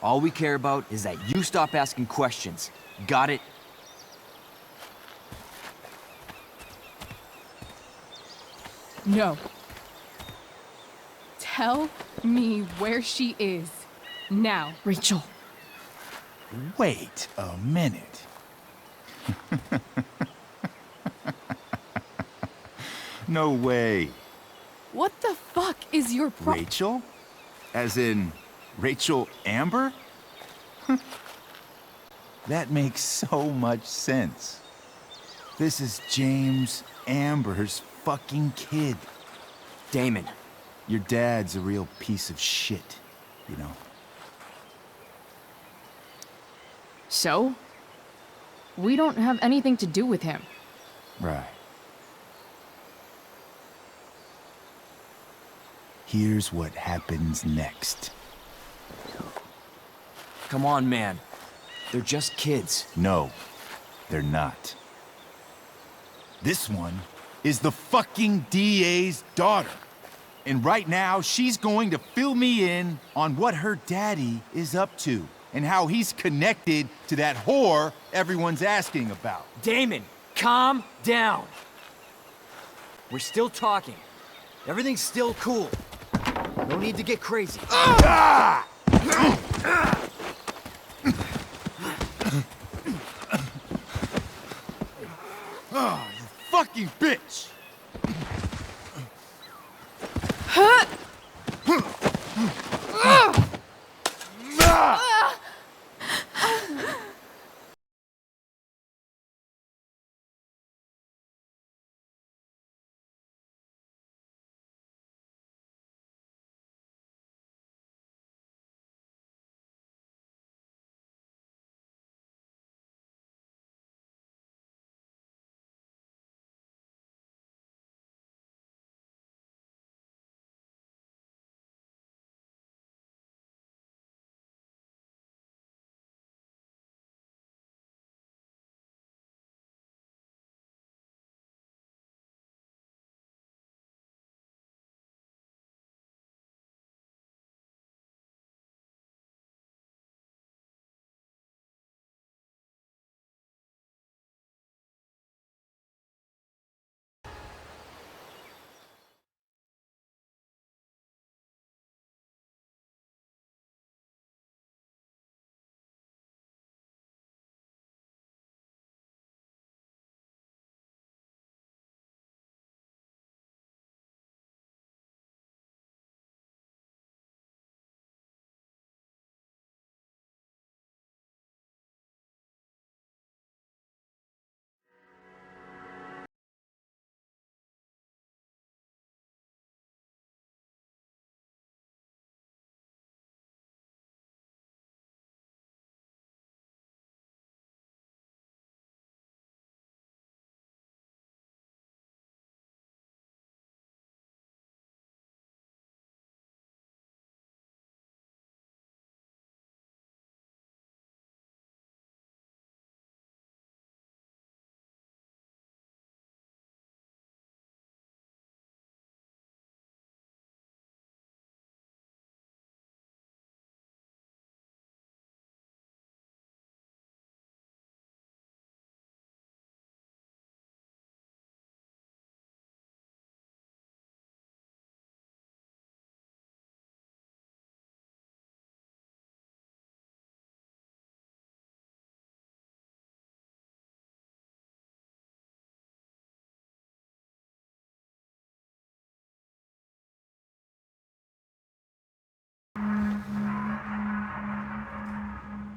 [SPEAKER 16] All we care about is that you stop asking questions. Got it?
[SPEAKER 15] No. Tell me where she is. Now.
[SPEAKER 1] Rachel.
[SPEAKER 17] Wait a minute. No way.
[SPEAKER 15] What the fuck is your
[SPEAKER 17] Rachel? As in, Rachel Amber? That makes so much sense. This is James Amber's fucking kid.
[SPEAKER 16] Damon.
[SPEAKER 17] Your dad's a real piece of shit, you know?
[SPEAKER 1] So? We don't have anything to do with him.
[SPEAKER 17] Right. Here's what happens next.
[SPEAKER 16] Come on, man. They're just kids.
[SPEAKER 17] No, they're not. This one is the fucking DA's daughter. And right now, she's going to fill me in on what her daddy is up to and how he's connected to that whore everyone's asking about.
[SPEAKER 16] Damon, calm down. We're still talking. Everything's still cool. No need to get crazy.
[SPEAKER 17] Ah! Oh, you fucking bitch!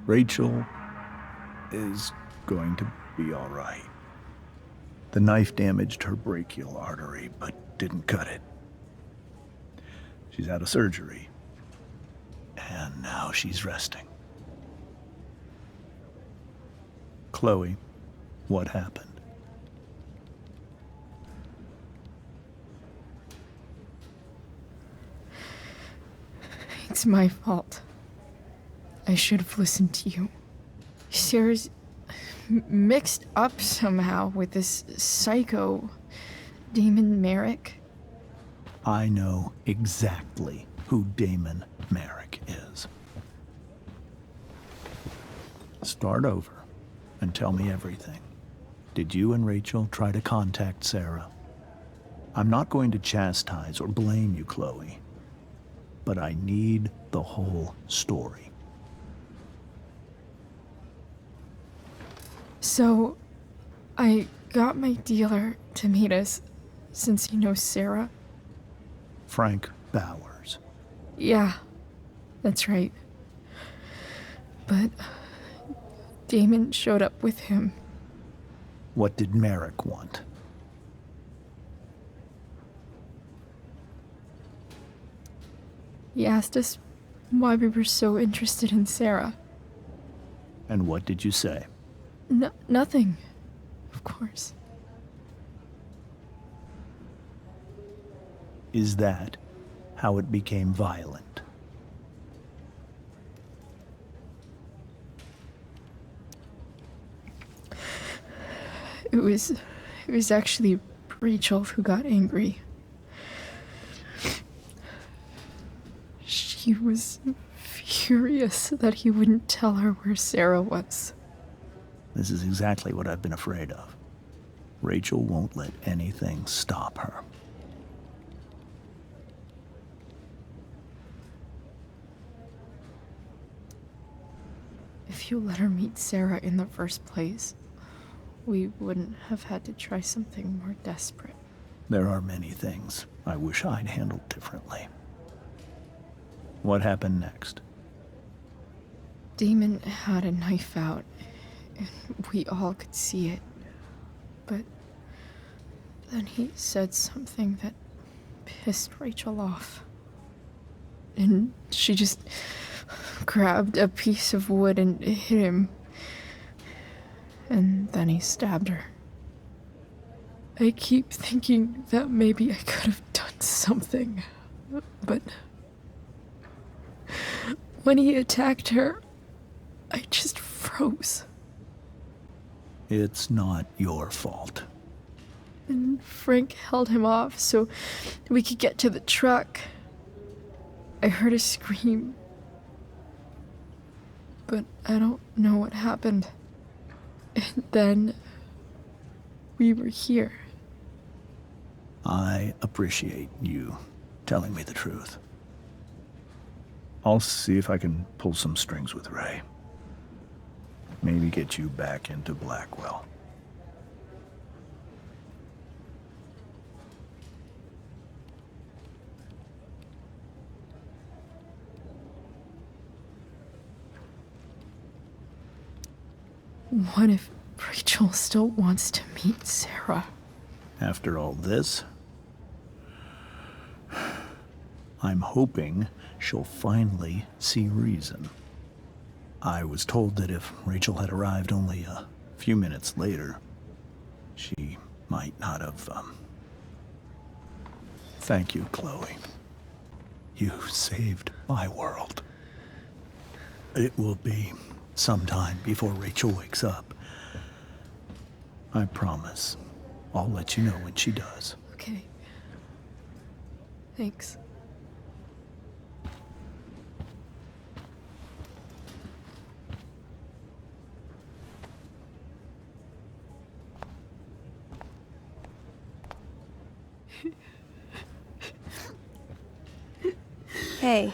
[SPEAKER 8] Rachel is going to be all right. The knife damaged her brachial artery, but didn't cut it. She's had a surgery, and now she's resting. Chloe, what happened?
[SPEAKER 1] It's my fault. I should have listened to you. Sarah's mixed up somehow with this psycho Damon Merrick.
[SPEAKER 8] I know exactly who Damon Merrick is. Start over and tell me everything. Did you and Rachel try to contact Sarah? I'm not going to chastise or blame you, Chloe, but I need the whole story.
[SPEAKER 1] So, I got my dealer to meet us, since he knows Sarah.
[SPEAKER 8] Frank Bowers.
[SPEAKER 1] Yeah, that's right. But Damon showed up with him.
[SPEAKER 8] What did Merrick want?
[SPEAKER 1] He asked us why we were so interested in Sarah.
[SPEAKER 8] And what did you say?
[SPEAKER 1] Nothing, of course.
[SPEAKER 8] Is that how it became violent?
[SPEAKER 1] It was actually Rachel who got angry. She was furious that he wouldn't tell her where Sarah was.
[SPEAKER 8] This is exactly what I've been afraid of. Rachel won't let anything stop her.
[SPEAKER 1] If you let her meet Sarah in the first place, we wouldn't have had to try something more desperate.
[SPEAKER 8] There are many things I wish I'd handled differently. What happened next?
[SPEAKER 1] Damon had a knife out, and we all could see it. But then he said something that pissed Rachel off. And she just grabbed a piece of wood and hit him. And then he stabbed her. I keep thinking that maybe I could have done something, but when he attacked her, I just froze.
[SPEAKER 8] It's not your fault.
[SPEAKER 1] And Frank held him off so we could get to the truck. I heard a scream, but I don't know what happened. And then we were here.
[SPEAKER 8] I appreciate you telling me the truth. I'll see if I can pull some strings with Ray. Maybe get you back into Blackwell.
[SPEAKER 1] What if Rachel still wants to meet Sarah?
[SPEAKER 8] After all this, I'm hoping she'll finally see reason. I was told that if Rachel had arrived only a few minutes later, she might not have, Thank you, Chloe. You saved my world. It will be some time before Rachel wakes up. I promise. I'll let you know when she does.
[SPEAKER 1] Okay. Thanks.
[SPEAKER 18] Hey.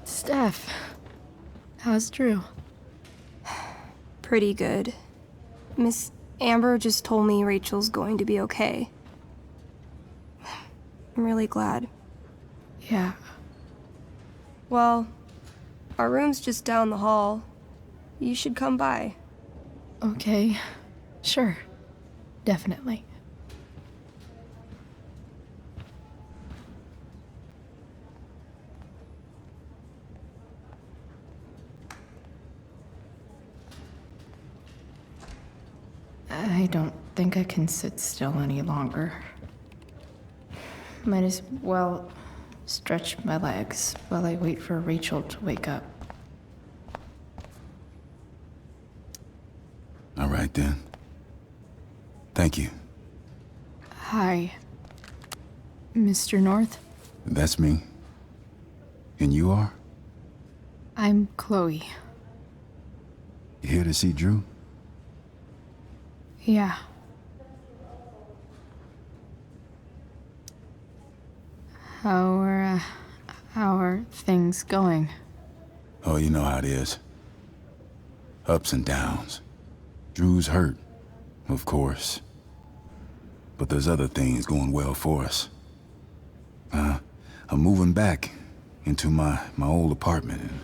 [SPEAKER 1] Steph. How's Drew?
[SPEAKER 18] Pretty good. Miss Amber just told me Rachel's going to be okay. I'm really glad.
[SPEAKER 1] Yeah.
[SPEAKER 18] Well, Our room's just down the hall. You should come by.
[SPEAKER 15] Okay, sure. Definitely. I don't think I can sit still any longer. Might as well stretch my legs while I wait for Rachel to wake up.
[SPEAKER 3] All right, then. Thank you.
[SPEAKER 1] Hi, Mr. North.
[SPEAKER 3] That's me. And you are?
[SPEAKER 1] I'm Chloe.
[SPEAKER 3] You here to see Drew?
[SPEAKER 1] Yeah. How are things going?
[SPEAKER 3] Oh, you know how it is. Ups and downs. Drew's hurt, of course. But there's other things going well for us. I'm moving back into my old apartment in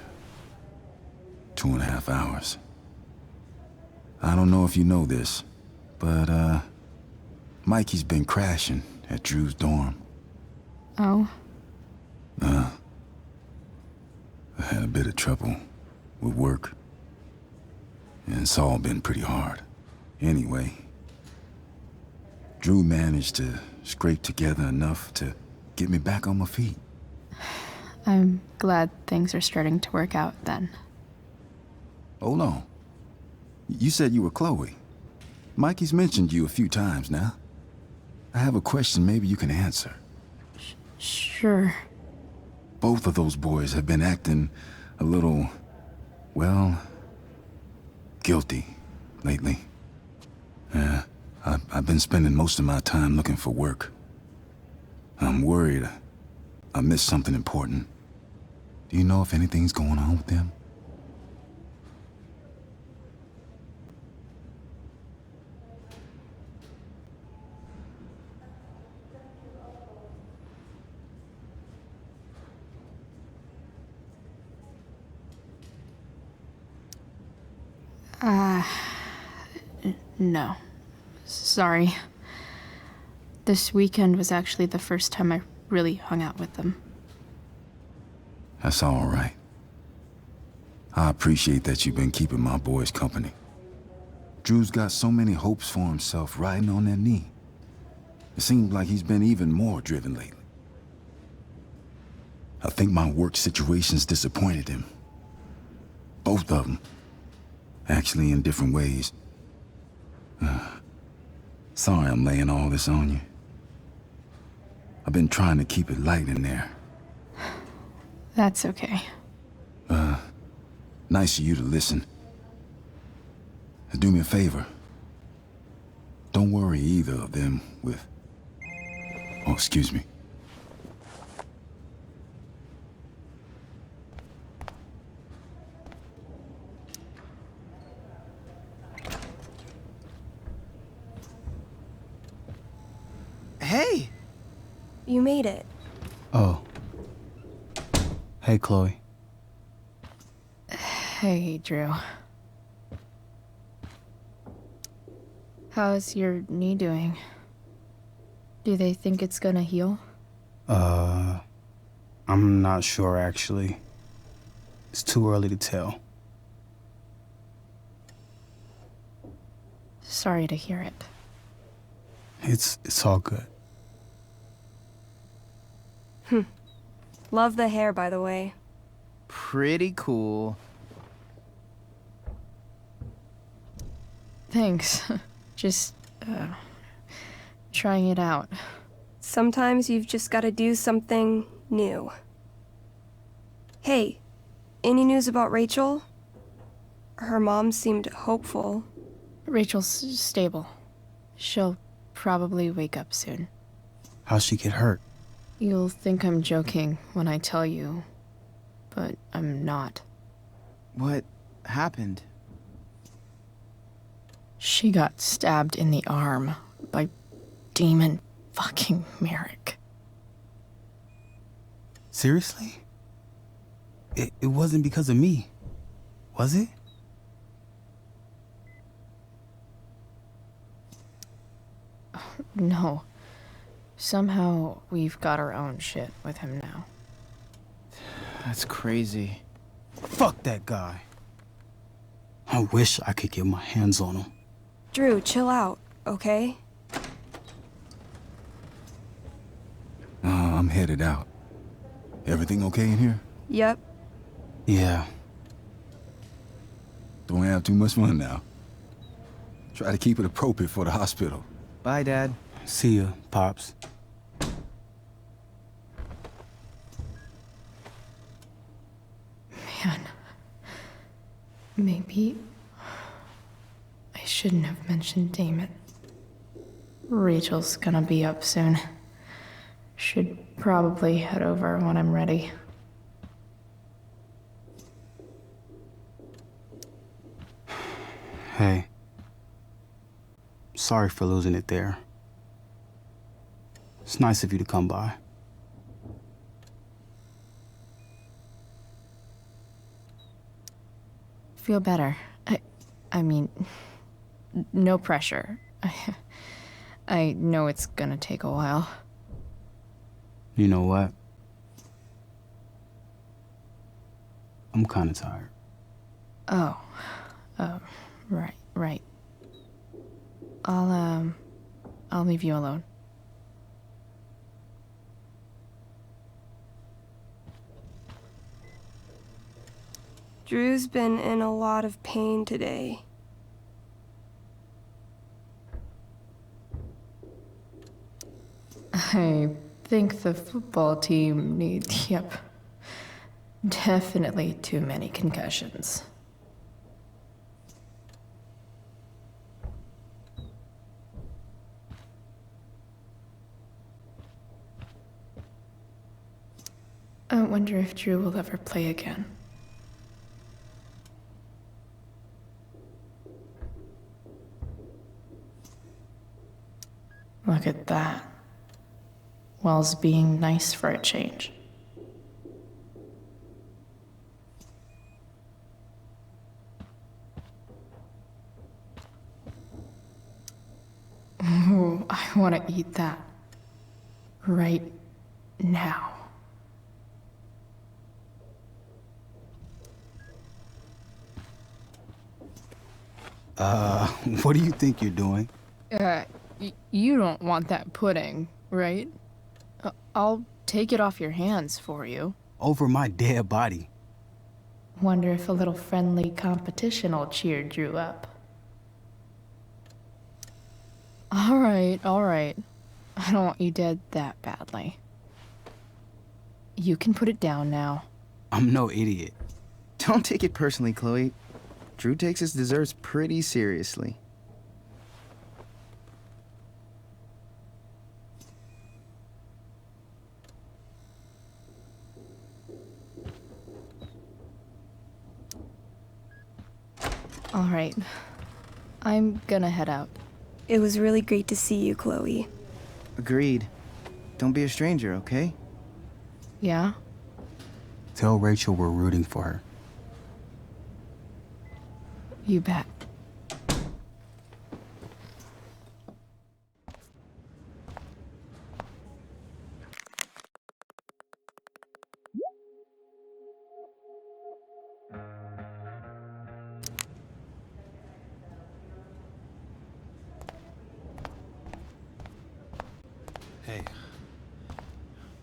[SPEAKER 3] 2.5 hours. I don't know if you know this, but Mikey's been crashing at Drew's dorm.
[SPEAKER 1] Oh?
[SPEAKER 3] I had a bit of trouble with work. And it's all been pretty hard. Anyway, Drew managed to scrape together enough to get me back on my feet.
[SPEAKER 1] I'm glad things are starting to work out then.
[SPEAKER 3] Hold on. You said you were Chloe. Mikey's mentioned you a few times now. I have a question maybe you can answer.
[SPEAKER 1] Sure.
[SPEAKER 3] Both of those boys have been acting a little, well, guilty lately. I've been spending most of my time looking for work. I'm worried I missed something important. Do you know if anything's going on with them?
[SPEAKER 1] No. Sorry. This weekend was actually the first time I really hung out with them.
[SPEAKER 3] That's all right. I appreciate that you've been keeping my boys company. Drew's got so many hopes for himself riding on that knee. It seems like he's been even more driven lately. I think my work situation's disappointed him. Both of them. Actually, in different ways. Sorry I'm laying all this on you. I've been trying to keep it light in there.
[SPEAKER 1] That's okay.
[SPEAKER 3] Nice of you to listen. Do me a favor. Don't worry either of them with... Oh, excuse me.
[SPEAKER 11] Hey!
[SPEAKER 18] You made it.
[SPEAKER 5] Oh. Hey, Chloe.
[SPEAKER 1] Hey, Drew. How's your knee doing? Do they think it's gonna heal?
[SPEAKER 5] I'm not sure, actually. It's too early to tell.
[SPEAKER 1] Sorry to hear it.
[SPEAKER 5] It's all good.
[SPEAKER 18] Love the hair, by the way.
[SPEAKER 11] Pretty cool.
[SPEAKER 1] Thanks. Just, trying it out.
[SPEAKER 18] Sometimes you've just gotta do something new. Hey, any news about Rachel? Her mom seemed hopeful.
[SPEAKER 1] Rachel's stable. She'll probably wake up soon.
[SPEAKER 5] How'd she get hurt?
[SPEAKER 1] You'll think I'm joking when I tell you, but I'm not.
[SPEAKER 11] What happened?
[SPEAKER 1] She got stabbed in the arm by Demon fucking Merrick.
[SPEAKER 5] Seriously? It wasn't because of me, was it?
[SPEAKER 1] No. Somehow we've got our own shit with him now.
[SPEAKER 5] That's crazy. Fuck that guy. I wish I could get my hands on him.
[SPEAKER 18] Drew, chill out, okay?
[SPEAKER 19] I'm headed out. Everything okay in here?
[SPEAKER 18] Yep.
[SPEAKER 5] Yeah.
[SPEAKER 19] Don't have too much fun now. Try to keep it appropriate for the hospital.
[SPEAKER 5] Bye, Dad. See ya, Pops.
[SPEAKER 1] Man. Maybe I shouldn't have mentioned Damon. Rachel's gonna be up soon. Should probably head over when I'm ready.
[SPEAKER 5] Hey. Sorry for losing it there. It's nice of you to come by.
[SPEAKER 1] Feel better. I mean, no pressure. I know it's gonna take a while.
[SPEAKER 5] You know what? I'm kinda tired.
[SPEAKER 1] Oh, right. I'll leave you alone.
[SPEAKER 18] Drew's been in a lot of pain today.
[SPEAKER 1] I think the football team needs, definitely too many concussions. I wonder if Drew will ever play again. Look at that. Wells being nice for a change. Ooh, I want to eat that. Right now.
[SPEAKER 5] What do you think you're doing?
[SPEAKER 1] You don't want that pudding, right? I'll take it off your hands for you.
[SPEAKER 5] Over my dead body.
[SPEAKER 1] Wonder if a little friendly competition will cheer Drew up. All right. I don't want you dead that badly. You can put it down now.
[SPEAKER 5] I'm no idiot.
[SPEAKER 20] Don't take it personally, Chloe. Drew takes his desserts pretty seriously.
[SPEAKER 1] All right. I'm gonna head out.
[SPEAKER 18] It was really great to see you, Chloe.
[SPEAKER 20] Agreed. Don't be a stranger, okay?
[SPEAKER 1] Yeah?
[SPEAKER 5] Tell Rachel we're rooting for her.
[SPEAKER 1] You bet.
[SPEAKER 11] Hey,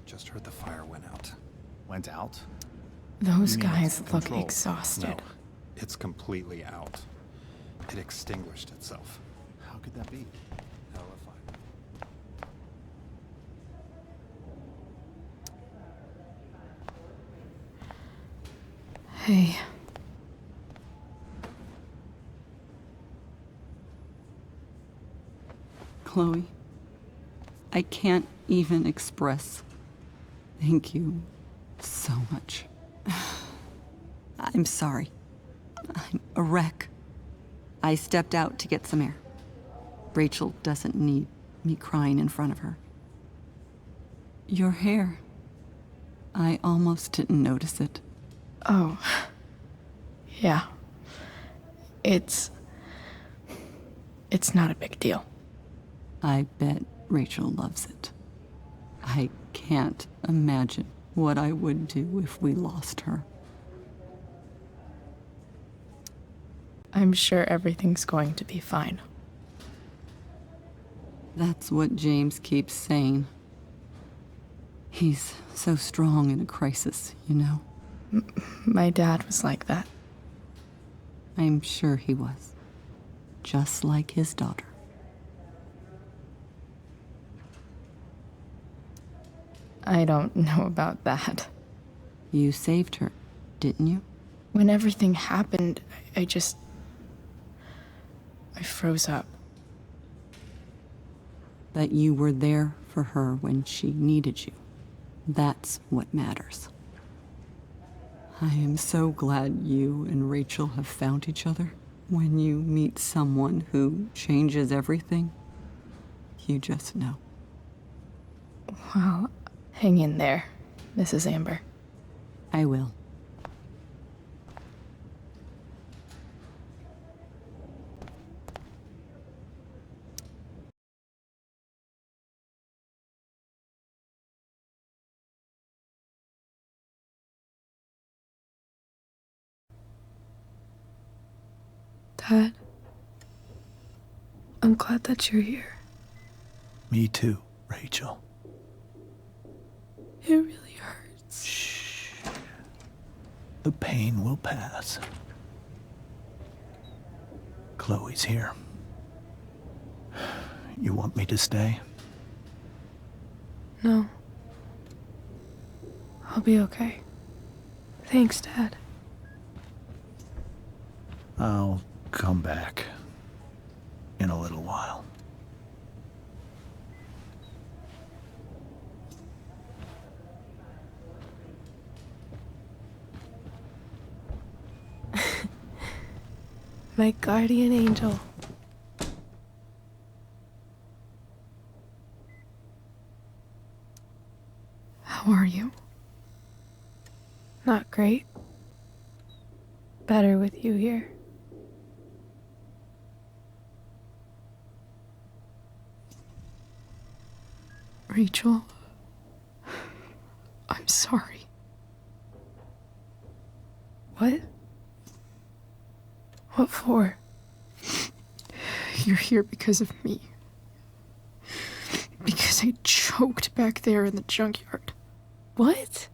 [SPEAKER 11] just heard the fire went out.
[SPEAKER 8] Went out?
[SPEAKER 1] Those
[SPEAKER 11] You mean
[SPEAKER 1] guys
[SPEAKER 11] it's
[SPEAKER 1] look
[SPEAKER 11] controlled?
[SPEAKER 1] exhausted.
[SPEAKER 11] No, it's completely out. It extinguished itself.
[SPEAKER 8] How could that be?
[SPEAKER 11] Hell if I know.
[SPEAKER 1] Hey.
[SPEAKER 9] Chloe, I can't even express thank you so much. I'm sorry. I'm a wreck. I stepped out to get some air. Rachel doesn't need me crying in front of her. Your hair. I almost didn't notice it.
[SPEAKER 15] Oh. Yeah. It's not a big deal.
[SPEAKER 9] I bet Rachel loves it. I can't imagine what I would do if we lost her.
[SPEAKER 15] I'm sure everything's going to be fine.
[SPEAKER 9] That's what James keeps saying. He's so strong in a crisis, you know?
[SPEAKER 15] My dad was like that.
[SPEAKER 9] I'm sure he was. Just like his daughter.
[SPEAKER 15] I don't know about that.
[SPEAKER 9] You saved her, didn't you?
[SPEAKER 15] When everything happened, I froze up.
[SPEAKER 9] That you were there for her when she needed you. That's what matters. I am so glad you and Rachel have found each other. When you meet someone who changes everything, you just know.
[SPEAKER 15] Well, hang in there, Mrs. Amber.
[SPEAKER 9] I will.
[SPEAKER 10] Dad, I'm glad that you're here.
[SPEAKER 8] Me too, Rachel.
[SPEAKER 10] It really hurts.
[SPEAKER 8] Shh. The pain will pass. Chloe's here. You want me to stay?
[SPEAKER 10] No. I'll be okay. Thanks, Dad.
[SPEAKER 8] I'll come back in a little while.
[SPEAKER 10] My guardian angel.
[SPEAKER 15] How are you?
[SPEAKER 10] Not great. Better with you here.
[SPEAKER 15] Rachel, I'm sorry.
[SPEAKER 10] What? What for?
[SPEAKER 15] You're here because of me. Because I choked back there in the junkyard.
[SPEAKER 10] What?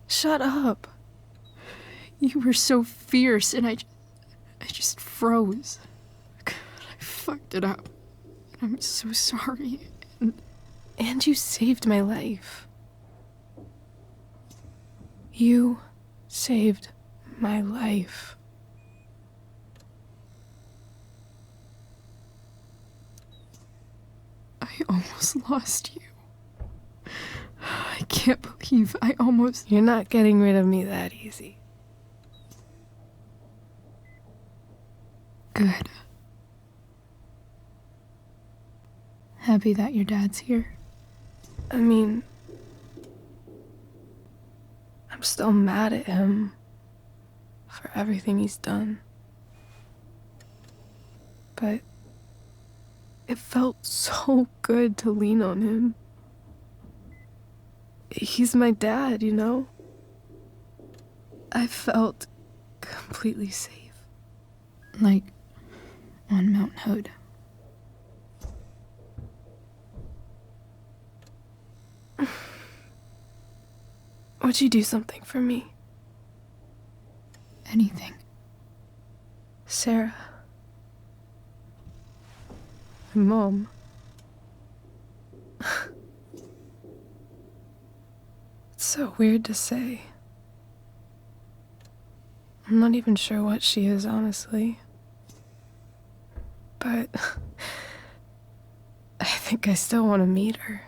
[SPEAKER 10] Shut up.
[SPEAKER 15] You were so fierce and I just froze. I fucked it up. I'm so sorry.
[SPEAKER 10] And you saved my life. You saved my life.
[SPEAKER 15] I almost lost you. I can't believe I almost...
[SPEAKER 10] You're not getting rid of me that easy.
[SPEAKER 15] Good. Happy that your dad's here.
[SPEAKER 10] I mean, I'm still mad at him for everything he's done. But it felt so good to lean on him. He's my dad, you know? I felt completely safe.
[SPEAKER 15] Like on Mount Hood.
[SPEAKER 10] Would you do something for me?
[SPEAKER 15] Anything.
[SPEAKER 10] Sarah. My mom. It's so weird to say. I'm not even sure what she is, honestly. But I think I still want to meet her.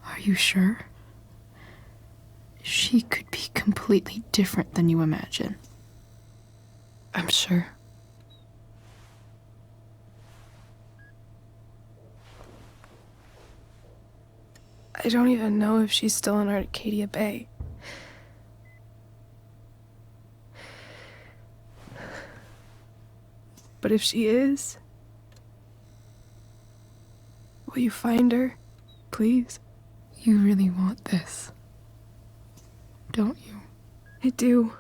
[SPEAKER 15] Are you sure? She could be completely different than you imagine.
[SPEAKER 10] I'm sure. I don't even know if she's still in Arcadia Bay. But if she is, will you find her, please?
[SPEAKER 15] You really want this, don't you?
[SPEAKER 10] I do,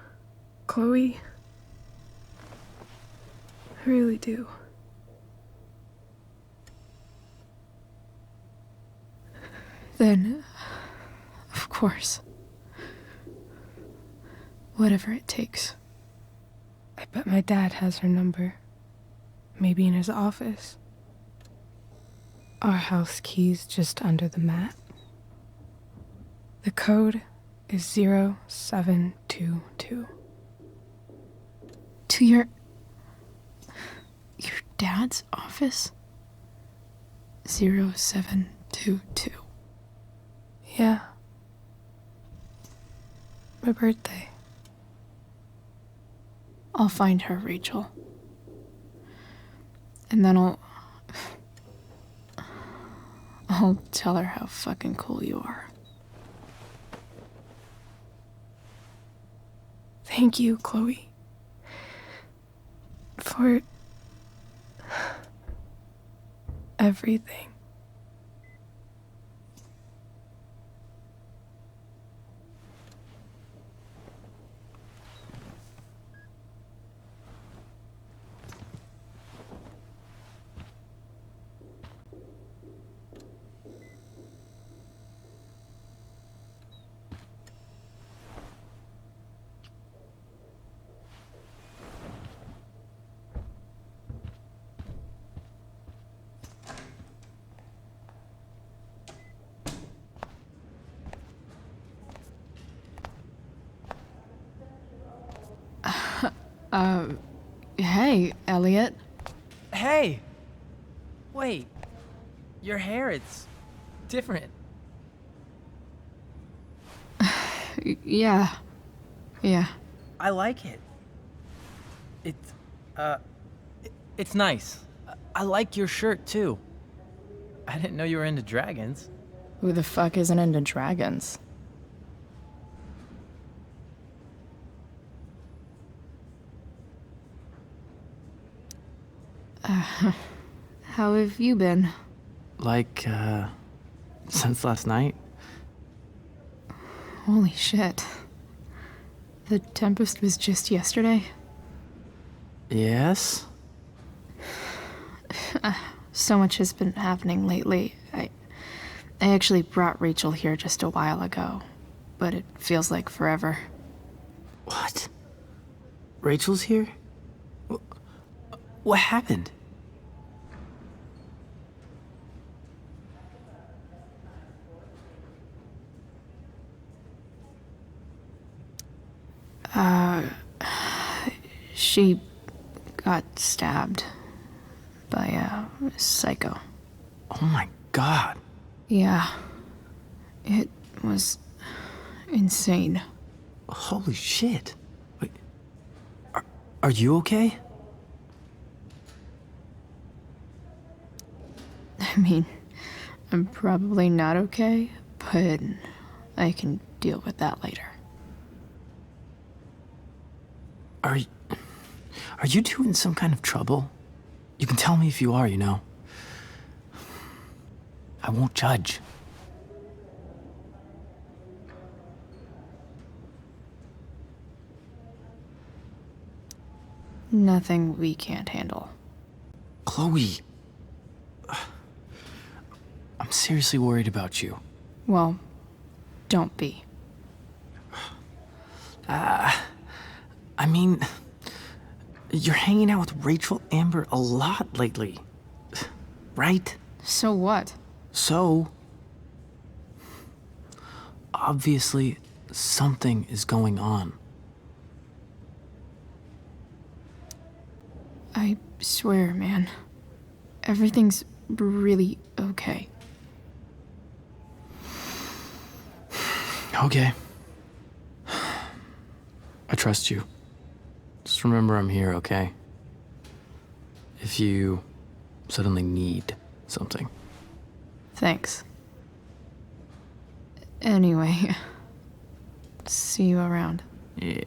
[SPEAKER 10] Chloe. I really do.
[SPEAKER 15] Then, of course. Whatever it takes.
[SPEAKER 10] I bet my dad has her number. Maybe in his office. Our house key's just under the mat. The code is 0722.
[SPEAKER 15] To your dad's office? 0722.
[SPEAKER 10] Yeah. My birthday.
[SPEAKER 15] I'll find her, Rachel. And then I'll tell her how fucking cool you are.
[SPEAKER 10] Thank you, Chloe. For everything.
[SPEAKER 15] Hey, Elliot.
[SPEAKER 21] Hey! Wait. Your hair, it's different.
[SPEAKER 15] Yeah.
[SPEAKER 21] I like it. It's nice. I like your shirt, too. I didn't know you were into dragons.
[SPEAKER 1] Who the fuck isn't into dragons?
[SPEAKER 15] How have you been?
[SPEAKER 21] Like, since last night?
[SPEAKER 15] Holy shit. The Tempest was just yesterday?
[SPEAKER 21] Yes?
[SPEAKER 15] So much has been happening lately. I actually brought Rachel here just a while ago, but it feels like forever.
[SPEAKER 21] What? Rachel's here? What happened?
[SPEAKER 15] She got stabbed by a psycho.
[SPEAKER 21] Oh my god.
[SPEAKER 15] Yeah. It was insane.
[SPEAKER 21] Holy shit. Wait. Are you okay?
[SPEAKER 15] I mean, I'm probably not okay, but I can deal with that later.
[SPEAKER 21] Are you two in some kind of trouble? You can tell me if you are, you know. I won't judge.
[SPEAKER 15] Nothing we can't handle.
[SPEAKER 21] Chloe. I'm seriously worried about you.
[SPEAKER 15] Well, don't be.
[SPEAKER 21] I mean, you're hanging out with Rachel Amber a lot lately, right?
[SPEAKER 15] So what?
[SPEAKER 21] So, obviously, something is going on.
[SPEAKER 15] I swear, man. Everything's really okay.
[SPEAKER 21] Okay. I trust you. Just remember I'm here, okay? If you suddenly need something.
[SPEAKER 15] Thanks.
[SPEAKER 1] Anyway, see you around.
[SPEAKER 21] Yeah.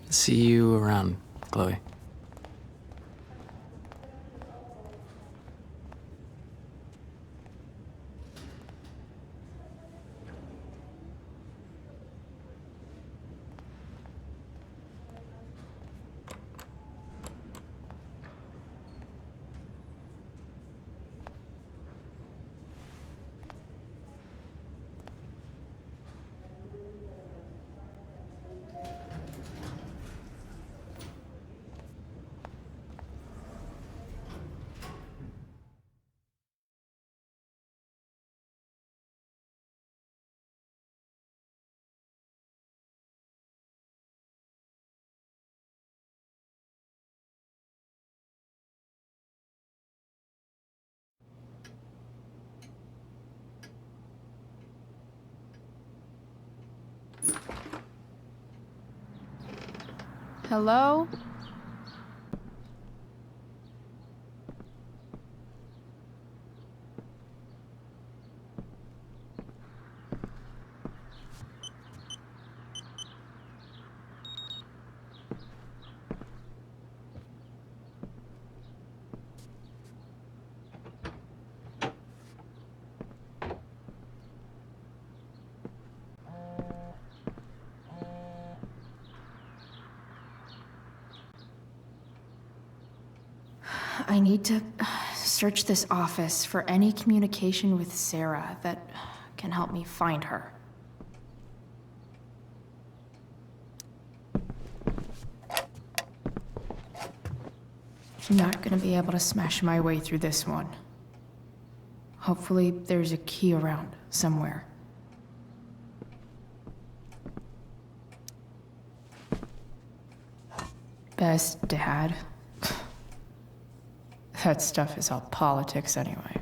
[SPEAKER 21] See you around, Chloe.
[SPEAKER 1] Hello? I need to search this office for any communication with Sarah that can help me find her. I'm not gonna be able to smash my way through this one. Hopefully, there's a key around somewhere. Best dad. That stuff is all politics anyway.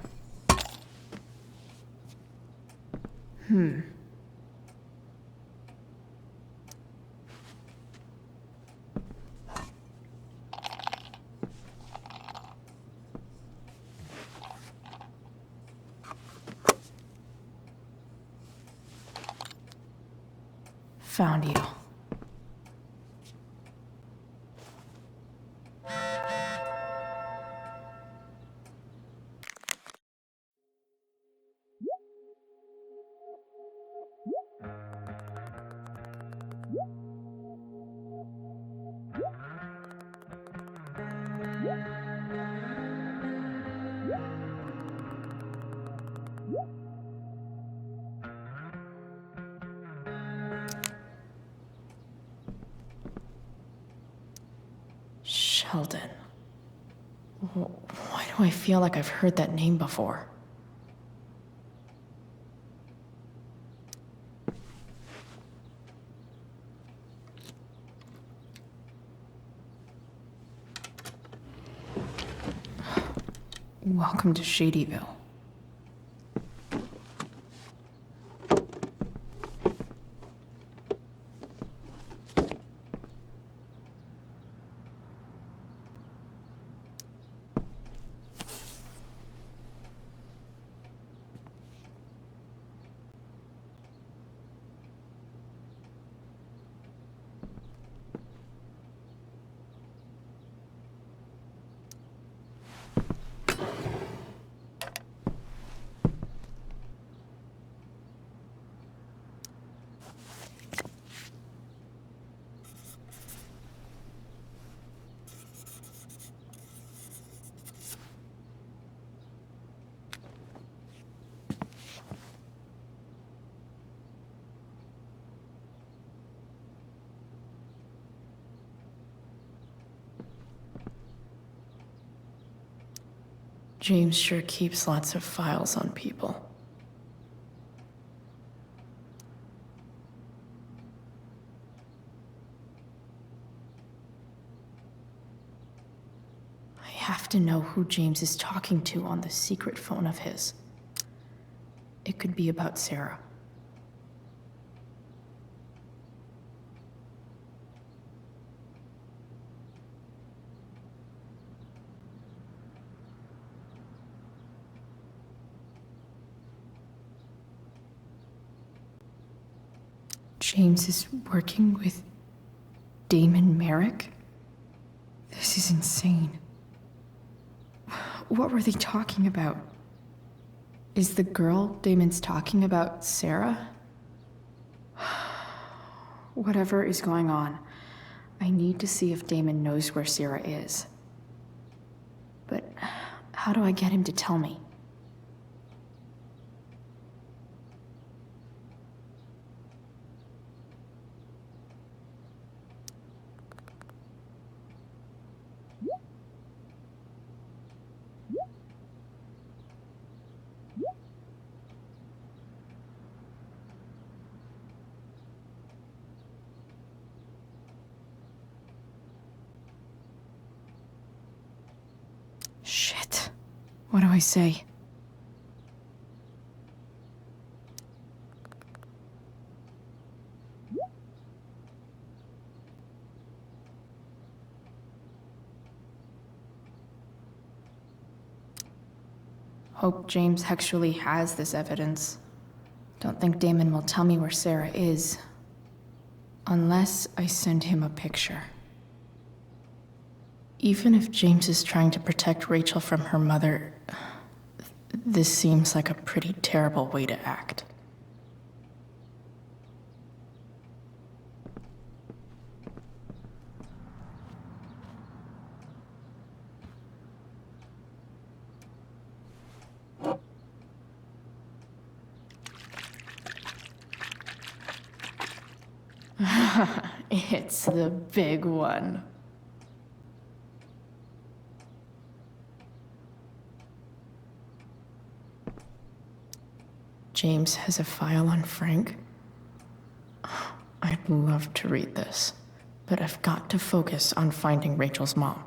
[SPEAKER 1] Found you. Sheldon. Why do I feel like I've heard that name before? Welcome to Shadyville. James sure keeps lots of files on people. I have to know who James is talking to on the secret phone of his. It could be about Sarah.
[SPEAKER 15] James is working with Damon Merrick? This is insane. What were they talking about? Is the girl Damon's talking about Sarah? Whatever is going on, I need to see if Damon knows where Sarah is. But how do I get him to tell me? Shit. What do I say? Hope James actually has this evidence. Don't think Damon will tell me where Sarah is. Unless I send him a picture. Even if James is trying to protect Rachel from her mother, this seems like a pretty terrible way to act. It's the big one. James has a file on Frank. I'd love to read this, but I've got to focus on finding Rachel's mom.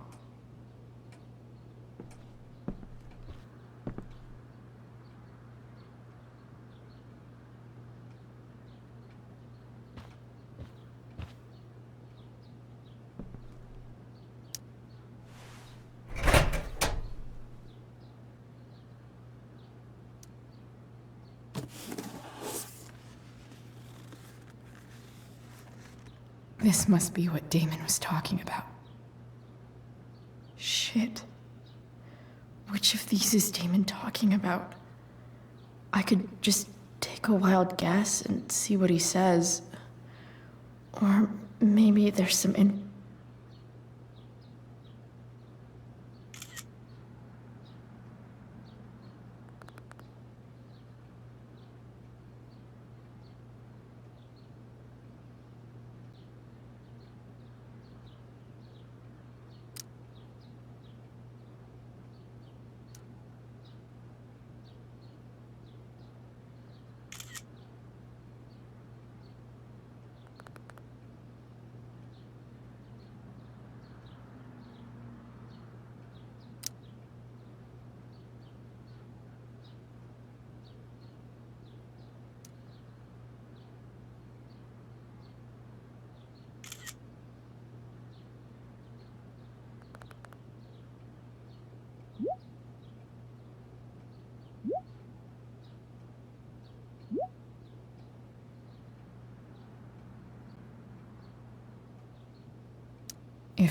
[SPEAKER 15] This must be what Damon was talking about. Shit. Which of these is Damon talking about? I could just take a wild guess and see what he says. Or maybe there's some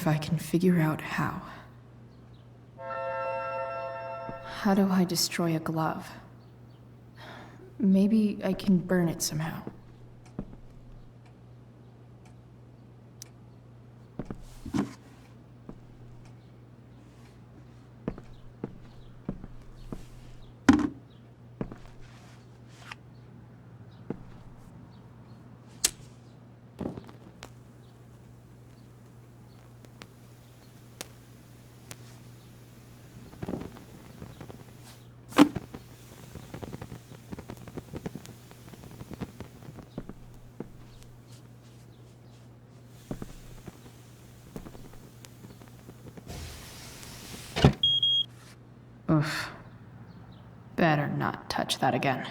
[SPEAKER 15] if I can figure out how. How do I destroy a glove? Maybe I can burn it somehow. Oof. Better not touch that again.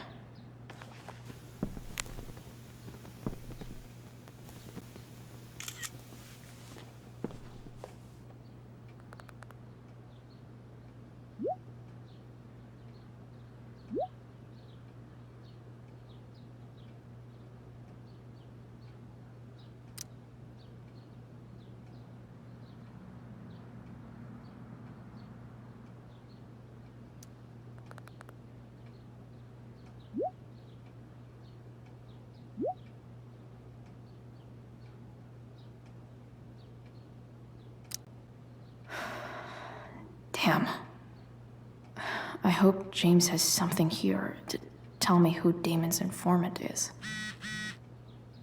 [SPEAKER 15] Damn. I hope James has something here to tell me who Damon's informant is.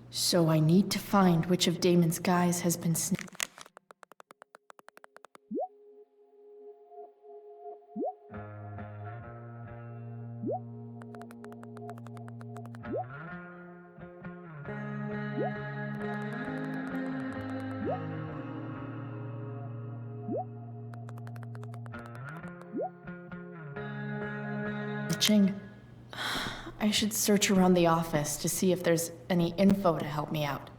[SPEAKER 15] So I need to find which of Damon's guys has been snitching. I should search around the office to see if there's any info to help me out.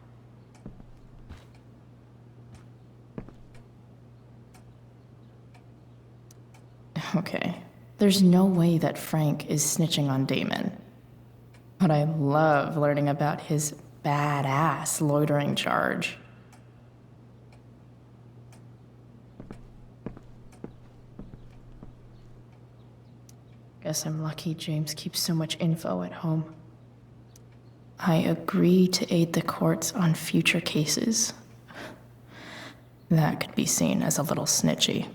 [SPEAKER 15] Okay, there's no way that Frank is snitching on Damon. But I love learning about his badass loitering charge. Guess I'm lucky James keeps so much info at home. I agree to aid the courts on future cases. That could be seen as a little snitchy.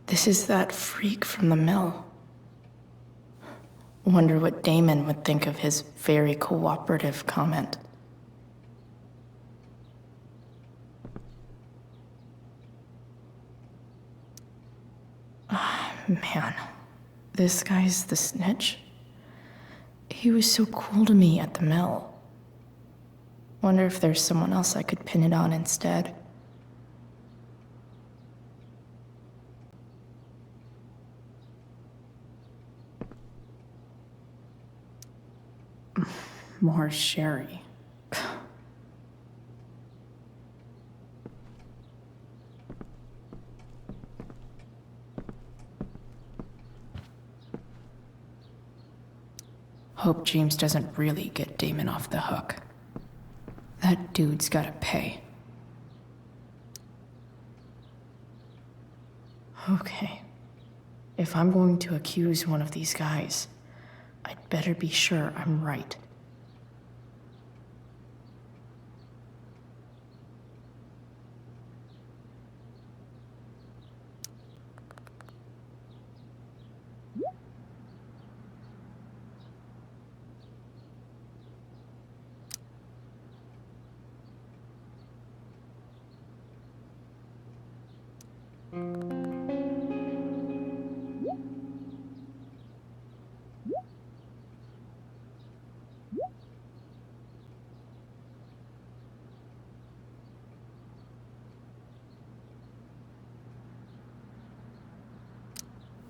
[SPEAKER 15] This is that freak from the mill. Wonder what Damon would think of his very cooperative comment. Man, this guy's the snitch? He was so cool to me at the mill. Wonder if there's someone else I could pin it on instead. More sherry. Hope James doesn't really get Damon off the hook. That dude's gotta pay. Okay. If I'm going to accuse one of these guys, I'd better be sure I'm right.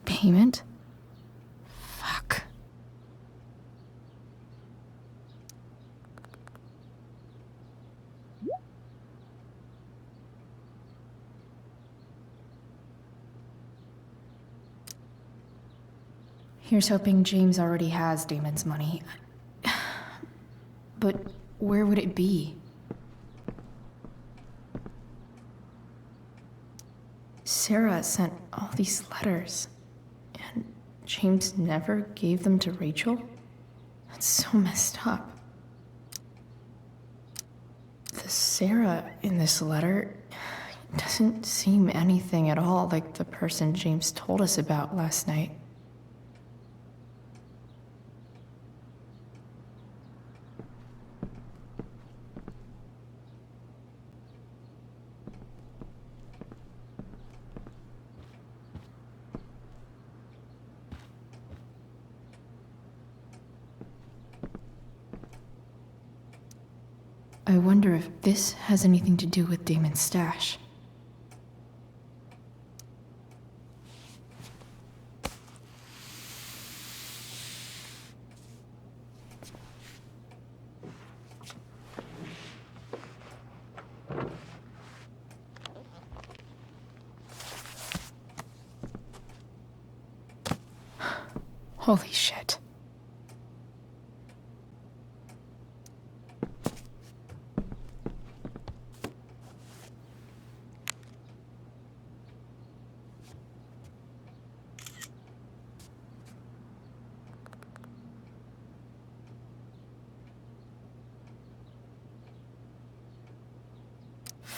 [SPEAKER 15] Payment? Fuck. Here's hoping James already has Damon's money. But where would it be? Sarah sent all these letters, and James never gave them to Rachel? That's so messed up. The Sarah in this letter doesn't seem anything at all like the person James told us about last night. I wonder if this has anything to do with Damon's stash. Holy shit.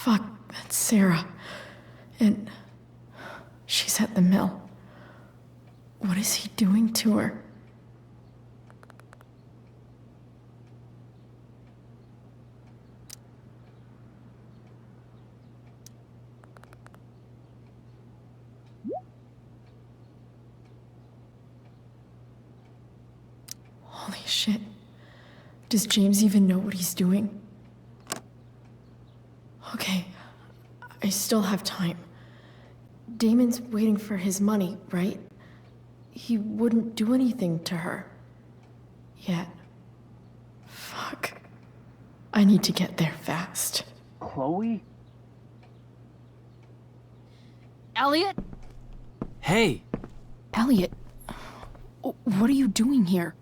[SPEAKER 15] Fuck, that's Sarah. And she's at the mill. What is he doing to her? Holy shit. Does James even know what he's doing? Okay, I still have time. Damon's waiting for his money, right? He wouldn't do anything to her. Yet. Fuck. I need to get there fast.
[SPEAKER 16] Chloe?
[SPEAKER 1] Elliot?
[SPEAKER 21] Hey!
[SPEAKER 1] Elliot, what are you doing here?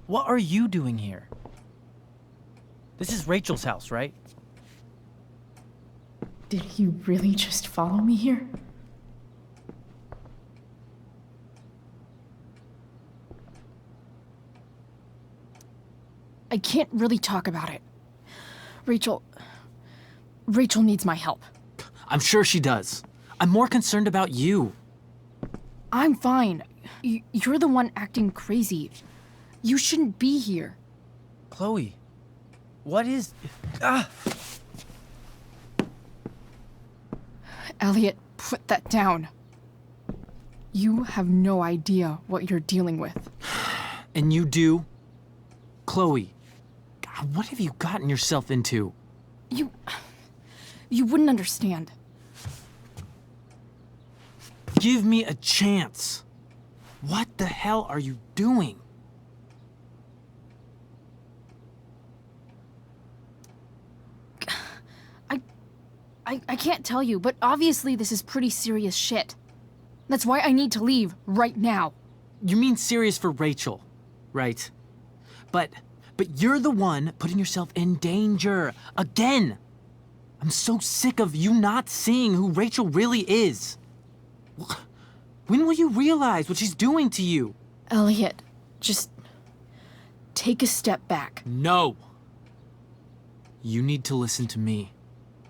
[SPEAKER 2] What are you doing here? This is Rachel's house, right?
[SPEAKER 15] Did he really just follow me here?
[SPEAKER 1] I can't really talk about it. Rachel needs my help.
[SPEAKER 21] I'm sure she does. I'm more concerned about you.
[SPEAKER 1] I'm fine. You're the one acting crazy. You shouldn't be here.
[SPEAKER 2] Chloe, what is... Ah!
[SPEAKER 1] Elliot, put that down. You have no idea what you're dealing with.
[SPEAKER 21] And you do? Chloe, God, what have you gotten yourself into?
[SPEAKER 1] You wouldn't understand.
[SPEAKER 21] Give me a chance. What the hell are you doing?
[SPEAKER 1] I can't tell you, but obviously this is pretty serious shit. That's why I need to leave right now.
[SPEAKER 21] You mean serious for Rachel, right? But you're the one putting yourself in danger. Again! I'm so sick of you not seeing who Rachel really is. When will you realize what she's doing to you?
[SPEAKER 1] Elliot, just take a step back.
[SPEAKER 21] No. You need to listen to me.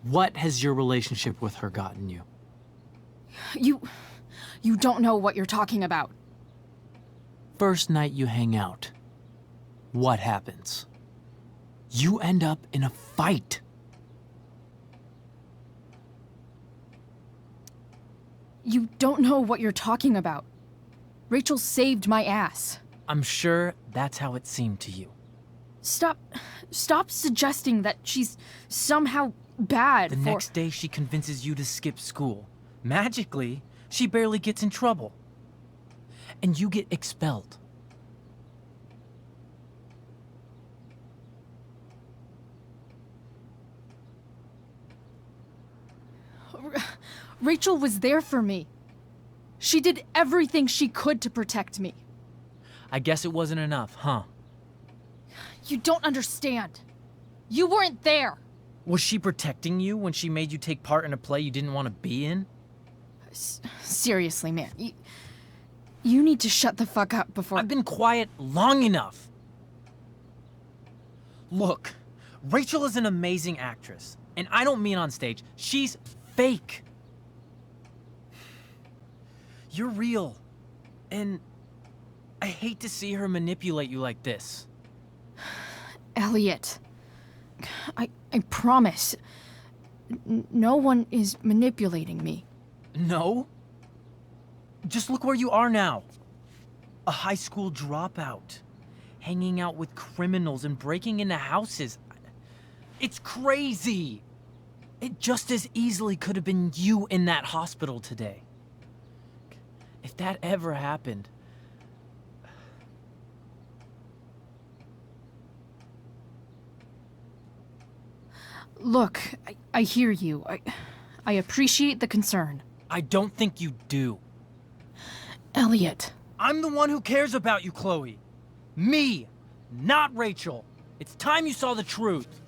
[SPEAKER 21] What has your relationship with her gotten you?
[SPEAKER 1] You don't know what you're talking about.
[SPEAKER 21] First night you hang out, what happens? You end up in a fight.
[SPEAKER 1] You don't know what you're talking about. Rachel saved my ass.
[SPEAKER 2] I'm sure that's how it seemed to you.
[SPEAKER 1] Stop suggesting that she's somehow bad
[SPEAKER 2] The next day she convinces you to skip school. Magically, she barely gets in trouble. And you get expelled.
[SPEAKER 1] Rachel was there for me. She did everything she could to protect me.
[SPEAKER 2] I guess it wasn't enough, huh?
[SPEAKER 1] You don't understand. You weren't there.
[SPEAKER 2] Was she protecting you when she made you take part in a play you didn't want to be in?
[SPEAKER 1] Seriously, man. You need to shut the fuck up before...
[SPEAKER 2] I've been quiet long enough. Look, Rachel is an amazing actress. And I don't mean on stage. She's fake. You're real. And I hate to see her manipulate you like this.
[SPEAKER 1] Elliot, I promise. No one is manipulating me.
[SPEAKER 2] No? Just look where you are now. A high school dropout. Hanging out with criminals and breaking into houses. It's crazy. It just as easily could have been you in that hospital today. If that ever happened...
[SPEAKER 1] Look, I hear you. I appreciate the concern.
[SPEAKER 2] I don't think you do.
[SPEAKER 1] Elliot.
[SPEAKER 2] I'm the one who cares about you, Chloe. Me, not Rachel. It's time you saw the truth.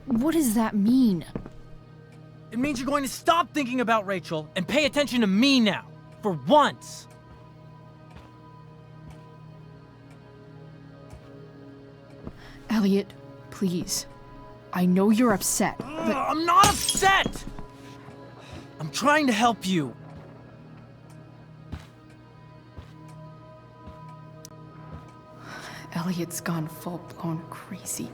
[SPEAKER 1] What does that mean?
[SPEAKER 2] It means you're going to stop thinking about Rachel and pay attention to me now. For once.
[SPEAKER 1] Elliot, please. I know you're upset, but
[SPEAKER 2] I'm not upset! I'm trying to help you.
[SPEAKER 15] Elliot's gone full-blown crazy.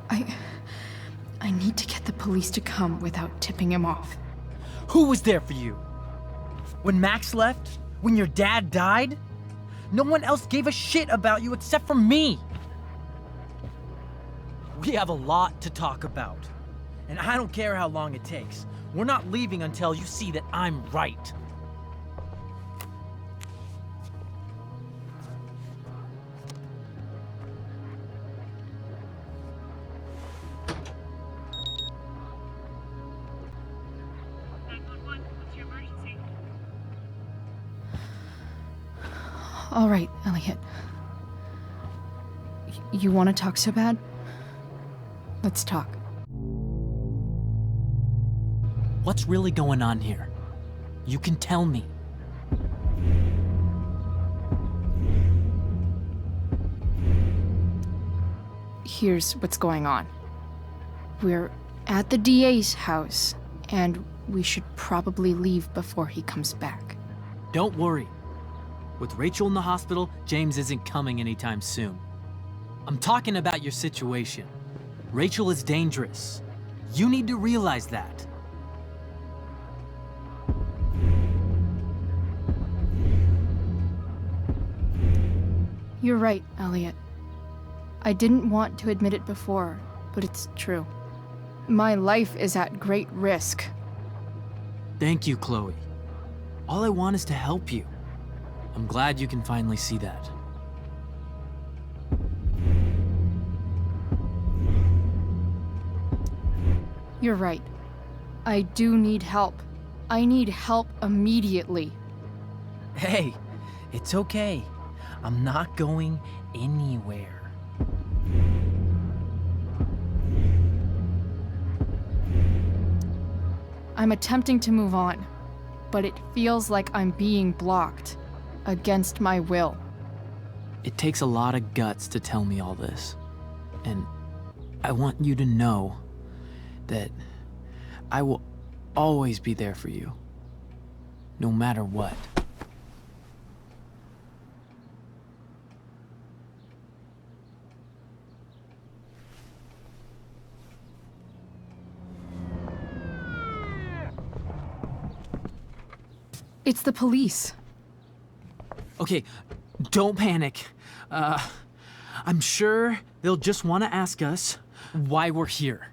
[SPEAKER 15] I need to get the police to come without tipping him off.
[SPEAKER 2] Who was there for you? When Max left? When your dad died? No one else gave a shit about you except for me. We have a lot to talk about. And I don't care how long it takes. We're not leaving until you see that I'm right.
[SPEAKER 15] All right, Elliot. You want to talk so bad? Let's talk.
[SPEAKER 2] What's really going on here? You can tell me.
[SPEAKER 15] Here's what's going on. We're at the DA's house, and we should probably leave before he comes back.
[SPEAKER 2] Don't worry. With Rachel in the hospital, James isn't coming anytime soon. I'm talking about your situation. Rachel is dangerous. You need to realize that.
[SPEAKER 15] You're right, Elliot. I didn't want to admit it before, but it's true. My life is at great risk.
[SPEAKER 2] Thank you, Chloe. All I want is to help you. I'm glad you can finally see that.
[SPEAKER 15] You're right. I do need help. I need help immediately.
[SPEAKER 2] Hey, it's okay. I'm not going anywhere.
[SPEAKER 15] I'm attempting to move on, but it feels like I'm being blocked against my will.
[SPEAKER 2] It takes a lot of guts to tell me all this. And I want you to know that I will always be there for you, no matter what.
[SPEAKER 15] It's the police.
[SPEAKER 2] Okay, don't panic. I'm sure they'll just want to ask us why we're here.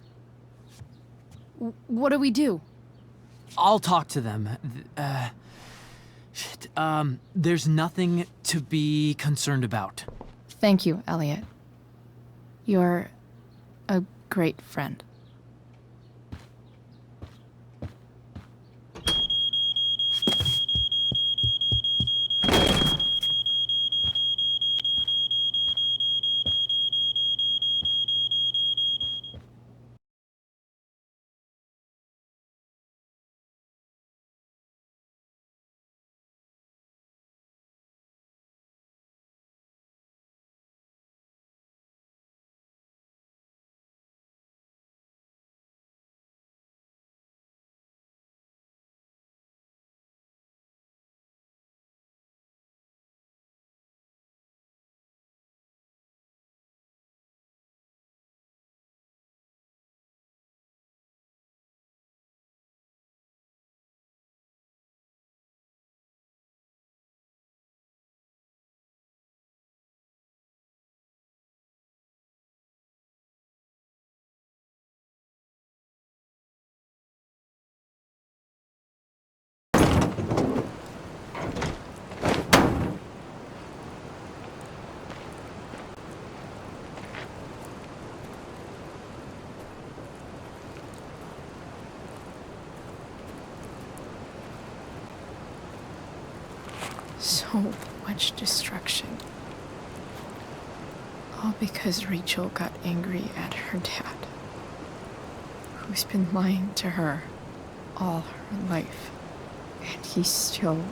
[SPEAKER 15] What do we do?
[SPEAKER 2] I'll talk to them. Shit, there's nothing to be concerned about.
[SPEAKER 15] Thank you, Elliot. You're a great friend. So much destruction. All because Rachel got angry at her dad, who's been lying to her all her life. And he's still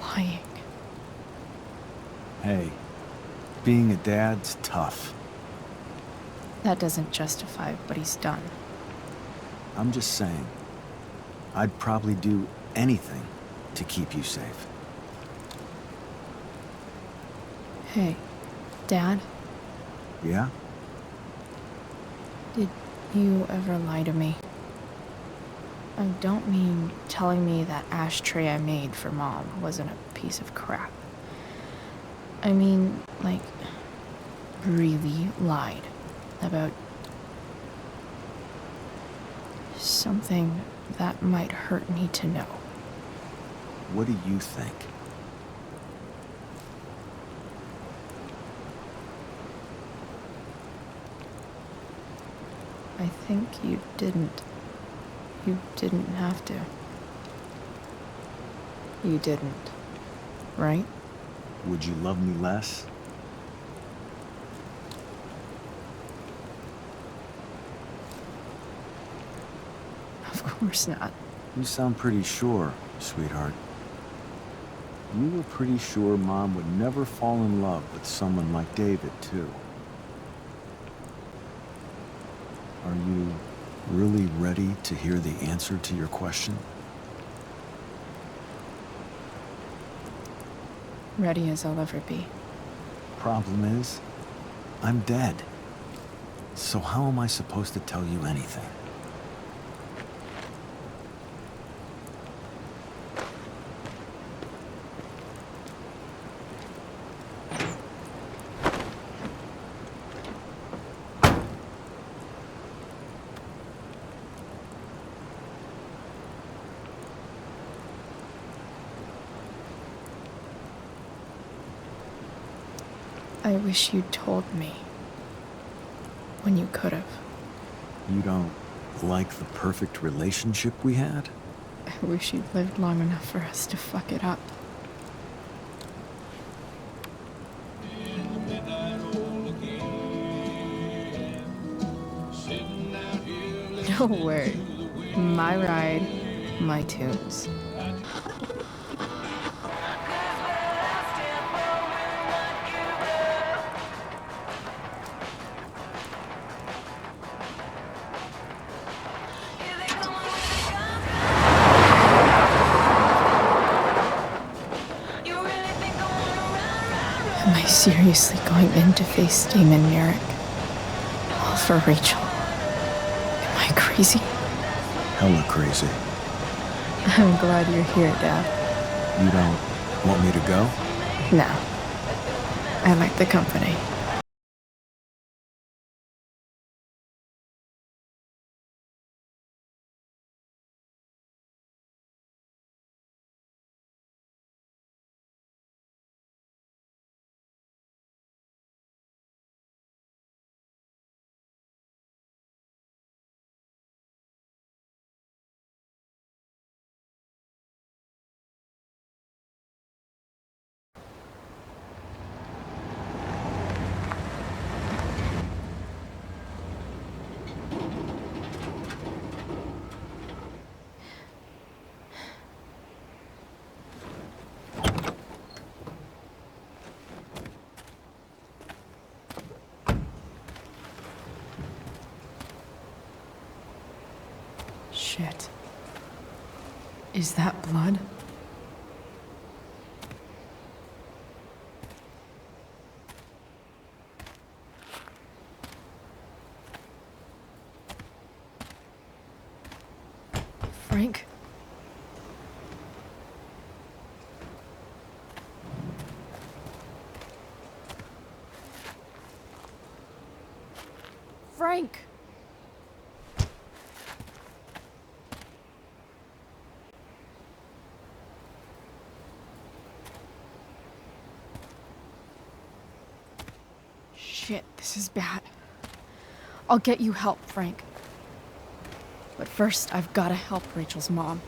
[SPEAKER 15] lying.
[SPEAKER 4] Hey, being a dad's tough.
[SPEAKER 15] That doesn't justify what he's done.
[SPEAKER 4] I'm just saying, I'd probably do anything to keep you safe.
[SPEAKER 15] Hey, Dad,
[SPEAKER 4] Yeah?
[SPEAKER 15] did you ever lie to me? I don't mean telling me that ashtray I made for Mom wasn't a piece of crap. I mean, like, really lied about something that might hurt me to know.
[SPEAKER 4] What do you think?
[SPEAKER 15] I think you didn't. You didn't have to. You didn't, right?
[SPEAKER 4] Would you love me less?
[SPEAKER 15] Of course not.
[SPEAKER 4] You sound pretty sure, sweetheart. You were pretty sure Mom would never fall in love with someone like David, too. Are you really ready to hear the answer to your question?
[SPEAKER 15] Ready as I'll ever be.
[SPEAKER 4] Problem is, I'm dead. So how am I supposed to tell you anything?
[SPEAKER 15] I wish you'd told me. When you could have.
[SPEAKER 4] You don't like the perfect relationship we had?
[SPEAKER 15] I wish you'd lived long enough for us to fuck it up. No word. My ride, my tunes. Am I seriously going in to face Damon Merrick? All for Rachel? Am I crazy?
[SPEAKER 4] Hella crazy.
[SPEAKER 15] I'm glad you're here, Dad.
[SPEAKER 4] You don't want me to go?
[SPEAKER 15] No. I like the company. Shit. Is that blood? Frank? Frank! Shit, this is bad. I'll get you help, Frank. But first, I've gotta help Rachel's mom.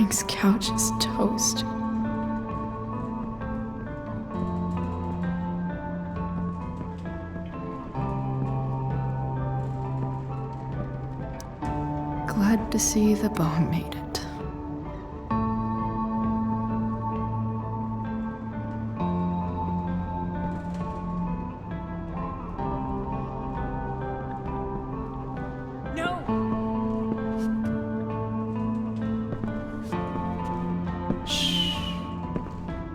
[SPEAKER 15] Frank's couch is toast. Glad to see the bone made it.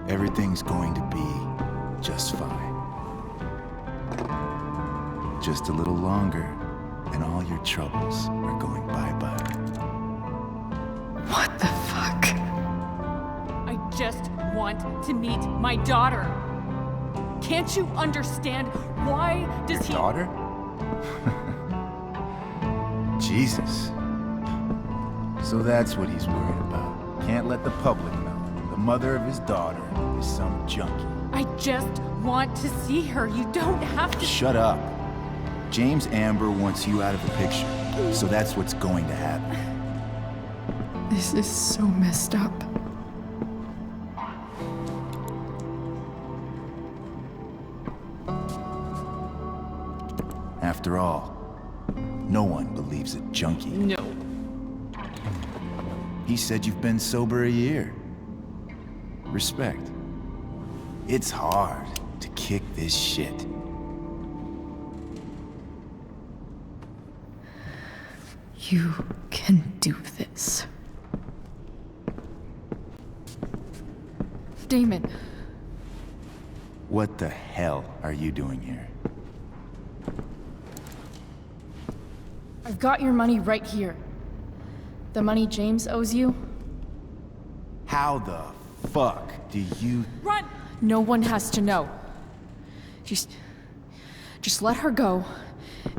[SPEAKER 17] Everything's going to be just fine. Just a little longer, and all your troubles are going bye-bye.
[SPEAKER 15] What the fuck?
[SPEAKER 6] I just want to meet my daughter. Can't you understand? Why does
[SPEAKER 17] Your daughter? Jesus. So that's what he's worried about. Can't let the public know. The mother of his daughter is some junkie.
[SPEAKER 6] I just want to see her. You don't have to.
[SPEAKER 17] Shut up. James Amber wants you out of the picture, so that's what's going to happen.
[SPEAKER 15] This is so messed up.
[SPEAKER 17] After all, no one believes a junkie.
[SPEAKER 6] No.
[SPEAKER 17] He said you've been sober a year. Respect. It's hard to kick this shit.
[SPEAKER 15] You can do this.
[SPEAKER 1] Damon.
[SPEAKER 17] What the hell are you doing here?
[SPEAKER 1] I've got your money right here. The money James owes you.
[SPEAKER 17] How the fuck do you...
[SPEAKER 6] Run!
[SPEAKER 1] No one has to know. Just let her go,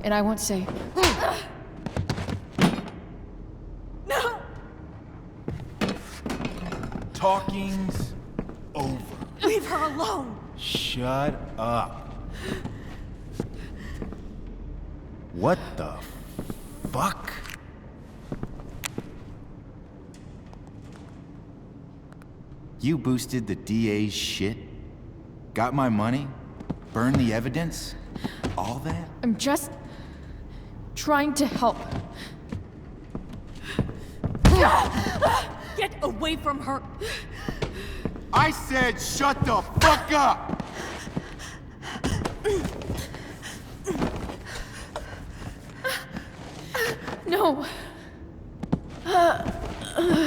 [SPEAKER 1] and I won't say...
[SPEAKER 6] No!
[SPEAKER 17] Talking's over.
[SPEAKER 6] Leave her alone!
[SPEAKER 17] Shut up. What the fuck? You boosted the DA's shit? Got my money? Burned the evidence? All that?
[SPEAKER 1] I'm just trying to help.
[SPEAKER 6] Get away from her!
[SPEAKER 17] I said shut the fuck up!
[SPEAKER 1] No.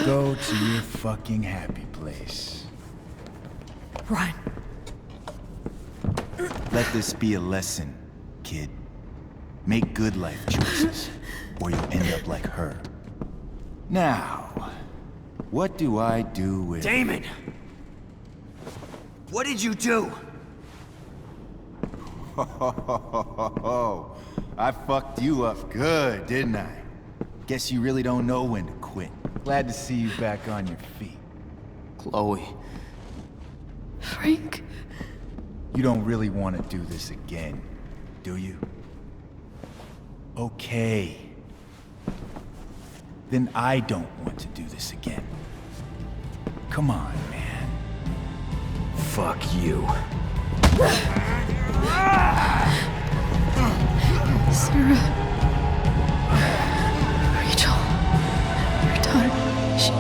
[SPEAKER 17] Go to your fucking happy place.
[SPEAKER 6] Run.
[SPEAKER 17] Let this be a lesson, kid. Make good life choices, or you'll end up like her. Now, what do I do with...
[SPEAKER 16] Damon! What did you do?
[SPEAKER 17] I fucked you up good, didn't I? Guess you really don't know when to quit. Glad to see you back on your feet.
[SPEAKER 5] Chloe.
[SPEAKER 15] Frank?
[SPEAKER 17] You don't really want to do this again, do you? Okay. Then I don't want to do this again. Come on, man.
[SPEAKER 16] Fuck you.
[SPEAKER 15] Sarah. Rachel. Your daughter. She...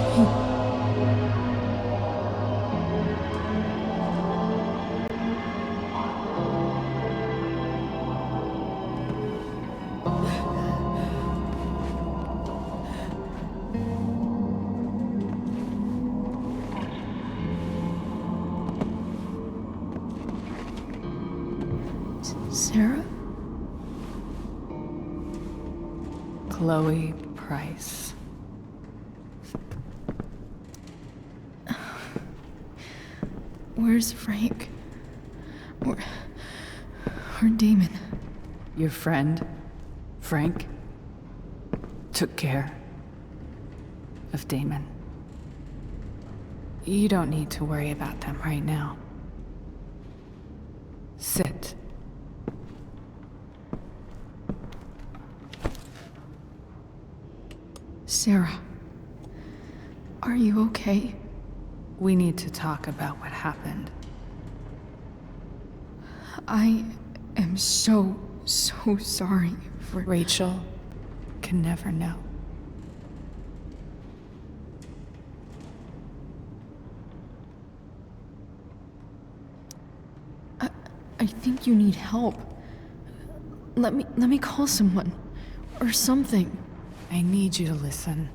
[SPEAKER 15] Sarah?
[SPEAKER 10] Chloe Price.
[SPEAKER 15] Where's Frank? Where Damon?
[SPEAKER 10] Your friend, Frank, took care of Damon. You don't need to worry about them right now. Sit.
[SPEAKER 15] Sarah. Are you okay?
[SPEAKER 10] We need to talk about what happened.
[SPEAKER 15] I am so sorry for...
[SPEAKER 10] Rachel can never know.
[SPEAKER 15] I think you need help. Let me call someone. Or something.
[SPEAKER 10] I need you to listen.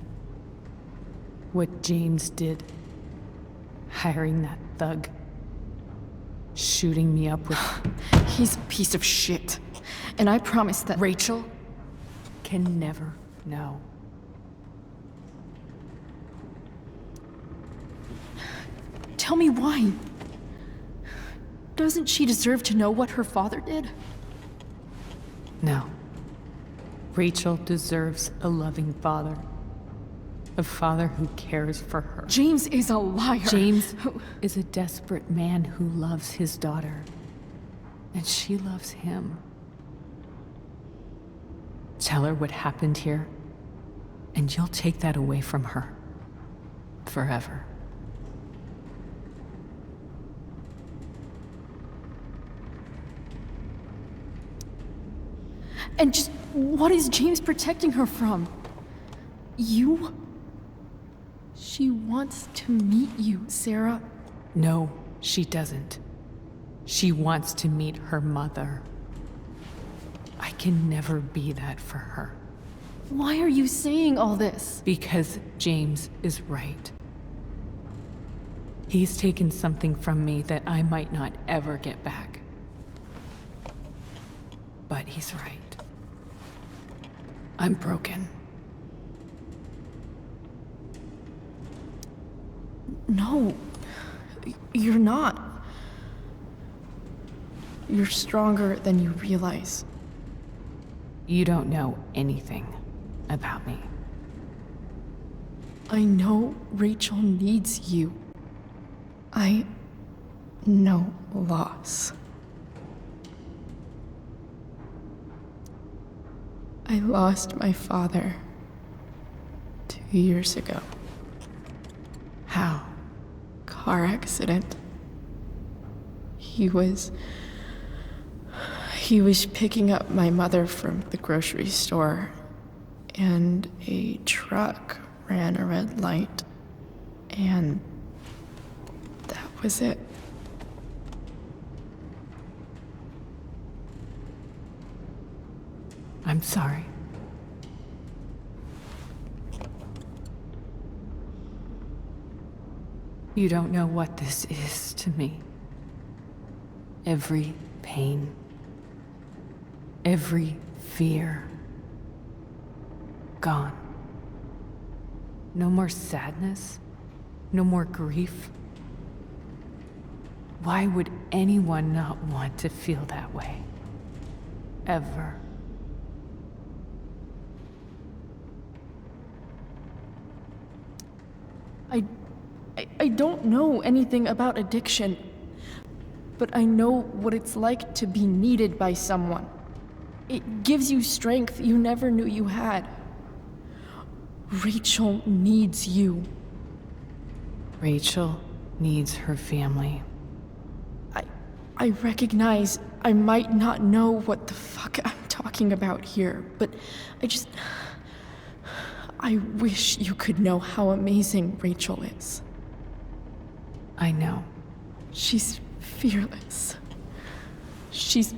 [SPEAKER 10] What James did. Hiring that thug. Shooting me up with...
[SPEAKER 15] He's a piece of shit. And I promise that...
[SPEAKER 10] Rachel can never know.
[SPEAKER 15] Tell me why. Doesn't she deserve to know what her father did?
[SPEAKER 10] No. Rachel deserves a loving father. A father who cares for her.
[SPEAKER 15] James is a liar.
[SPEAKER 10] James is a desperate man who loves his daughter. And she loves him. Tell her what happened here, and you'll take that away from her. Forever.
[SPEAKER 15] And just what is James protecting her from? You? She wants to meet you, Sarah.
[SPEAKER 10] No, she doesn't. She wants to meet her mother. I can never be that for her.
[SPEAKER 15] Why are you saying all this?
[SPEAKER 10] Because James is right. He's taken something from me that I might not ever get back. But he's right. I'm broken.
[SPEAKER 15] No, you're not. You're stronger than you realize.
[SPEAKER 10] You don't know anything about me.
[SPEAKER 15] I know Rachel needs you. I know loss. I lost my father 2 years ago.
[SPEAKER 10] How?
[SPEAKER 15] Car accident. He was picking up my mother from the grocery store, and a truck ran a red light, and that was it.
[SPEAKER 10] I'm sorry. You don't know what this is to me. Every pain, every fear, gone. No more sadness, no more grief. Why would anyone not want to feel that way? Ever.
[SPEAKER 15] I don't know anything about addiction, but I know what it's like to be needed by someone. It gives you strength you never knew you had. Rachel needs you.
[SPEAKER 10] Rachel needs her family.
[SPEAKER 15] I recognize I might not know what the fuck I'm talking about here, but I wish you could know how amazing Rachel is.
[SPEAKER 10] I know.
[SPEAKER 15] She's fearless. She's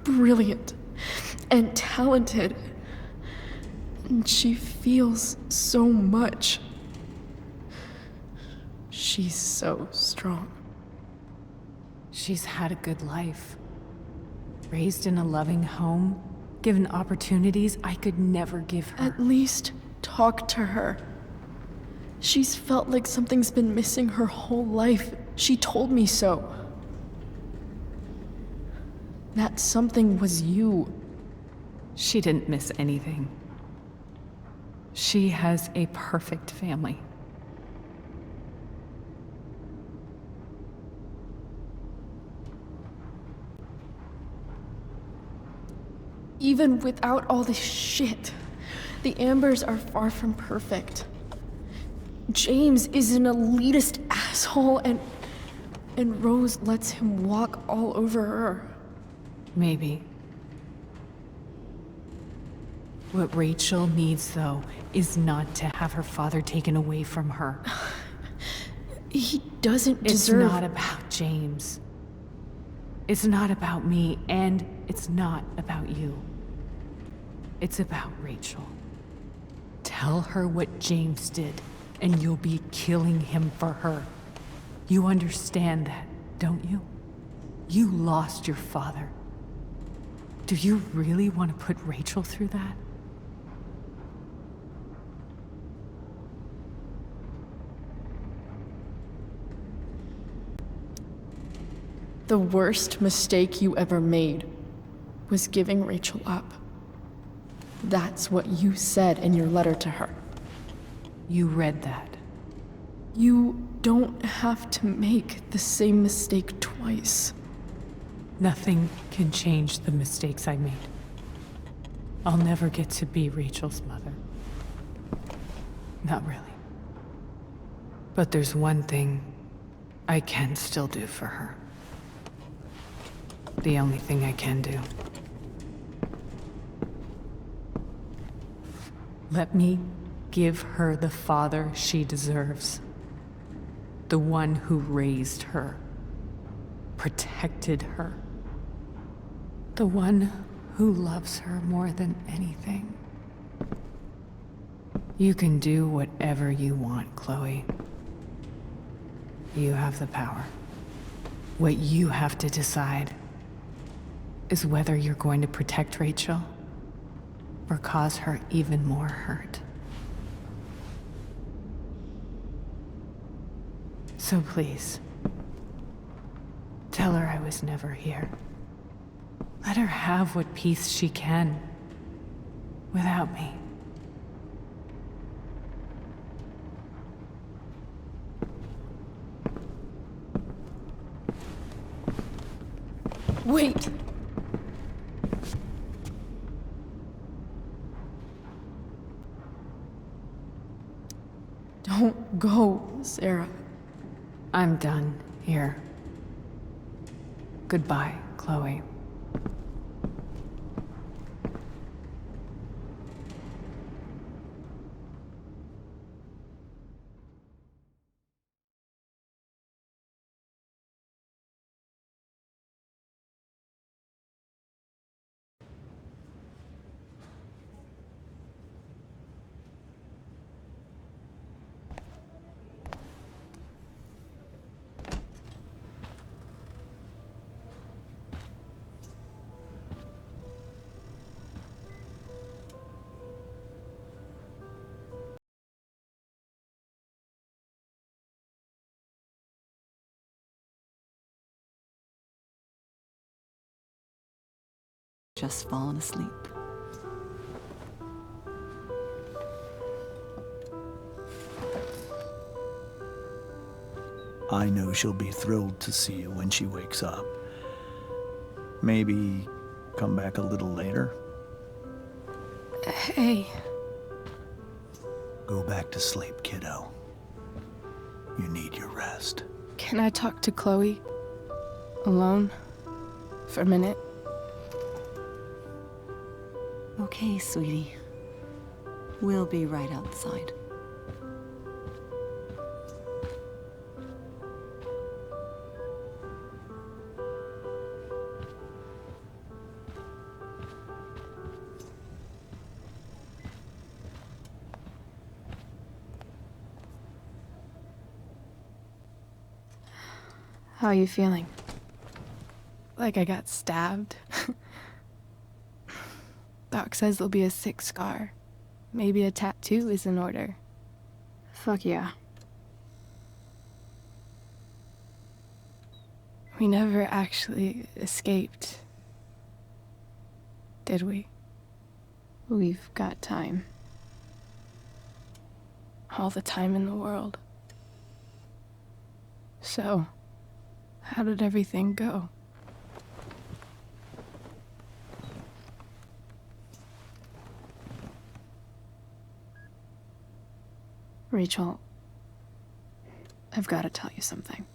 [SPEAKER 15] brilliant and talented. And she feels so much. She's so strong.
[SPEAKER 10] She's had a good life. Raised in a loving home, given opportunities I could never give her.
[SPEAKER 15] At least talk to her. She's felt like something's been missing her whole life. She told me so. That something was you.
[SPEAKER 10] She didn't miss anything. She has a perfect family.
[SPEAKER 15] Even without all this shit, the Ambers are far from perfect. James is an elitist asshole and Rose lets him walk all over her.
[SPEAKER 6] Maybe. What Rachel needs, though, is not to have her father taken away from her.
[SPEAKER 15] He doesn't deserve...
[SPEAKER 6] It's not about James. It's not about me, and it's not about you. It's about Rachel. Tell her what James did, and you'll be killing him for her. You understand that, don't you? You lost your father. Do you really want to put Rachel through that?
[SPEAKER 15] The worst mistake you ever made was giving Rachel up. That's what you said in your letter to her.
[SPEAKER 6] You read that.
[SPEAKER 15] You don't have to make the same mistake twice.
[SPEAKER 6] Nothing can change the mistakes I made. I'll never get to be Rachel's mother. Not really. But there's one thing I can still do for her. The only thing I can do. Let me give her the father she deserves. The one who raised her, protected her. The one who loves her more than anything. You can do whatever you want, Chloe. You have the power. What you have to decide is whether you're going to protect Rachel or cause her even more hurt. So please, tell her I was never here. Let her have what peace she can without me.
[SPEAKER 15] Wait! Don't go, Sarah.
[SPEAKER 6] I'm done here. Goodbye, Chloe.
[SPEAKER 9] Just fallen asleep.
[SPEAKER 8] I know she'll be thrilled to see you when she wakes up. Maybe come back a little later?
[SPEAKER 10] Hey.
[SPEAKER 8] Go back to sleep, kiddo. You need your rest.
[SPEAKER 10] Can I talk to Chloe? Alone? For a minute?
[SPEAKER 9] Okay, sweetie. We'll be right outside.
[SPEAKER 10] How are you feeling? Like I got stabbed? Doc says there'll be a sick scar. Maybe a tattoo is in order.
[SPEAKER 1] Fuck yeah.
[SPEAKER 10] We never actually escaped, did we?
[SPEAKER 1] We've got time.
[SPEAKER 10] All the time in the world. So, how did everything go?
[SPEAKER 1] Rachel,
[SPEAKER 15] I've got to tell you something.